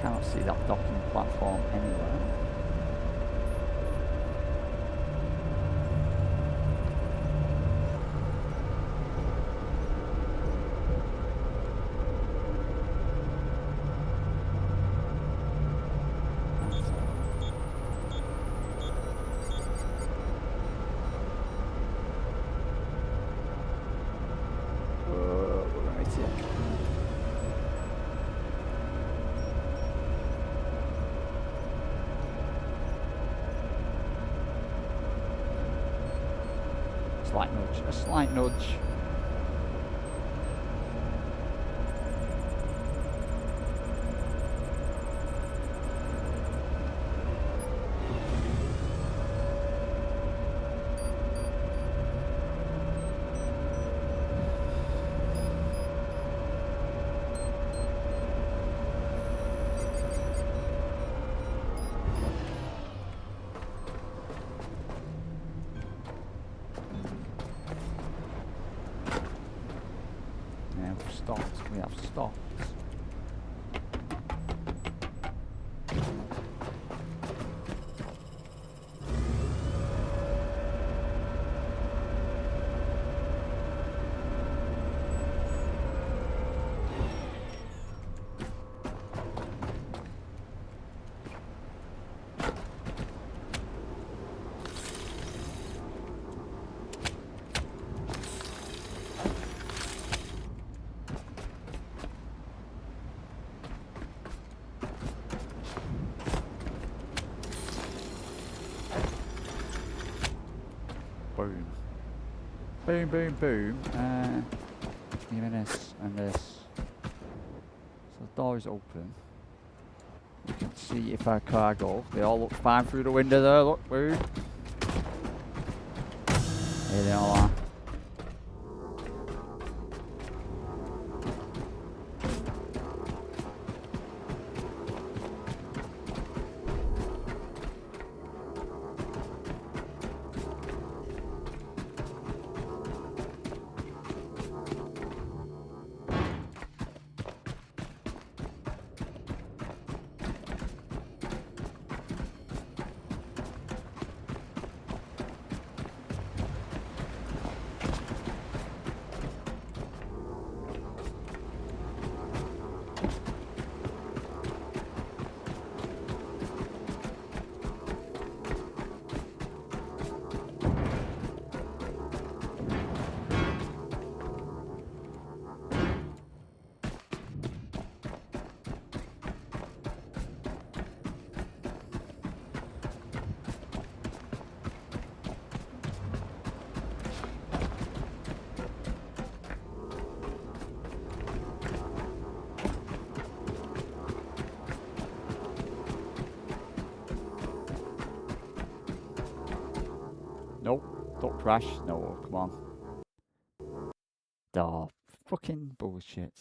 Can't see that docking platform anywhere. Right here. Slight nudge, a slight nudge. Yeah, we've stopped. We have stopped. Boom. Boom, boom, boom. Even this and this. So the door is open. You can see if our cargo. They all look fine through the window there. Look, boom. Here they all are. Nope. Don't crash. No, come on. Oh, fucking bullshit.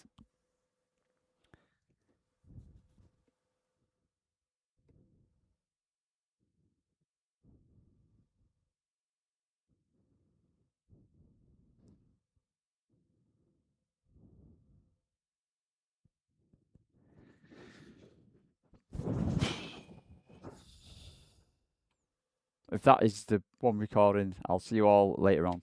if that is the one recording, I'll see you all later on.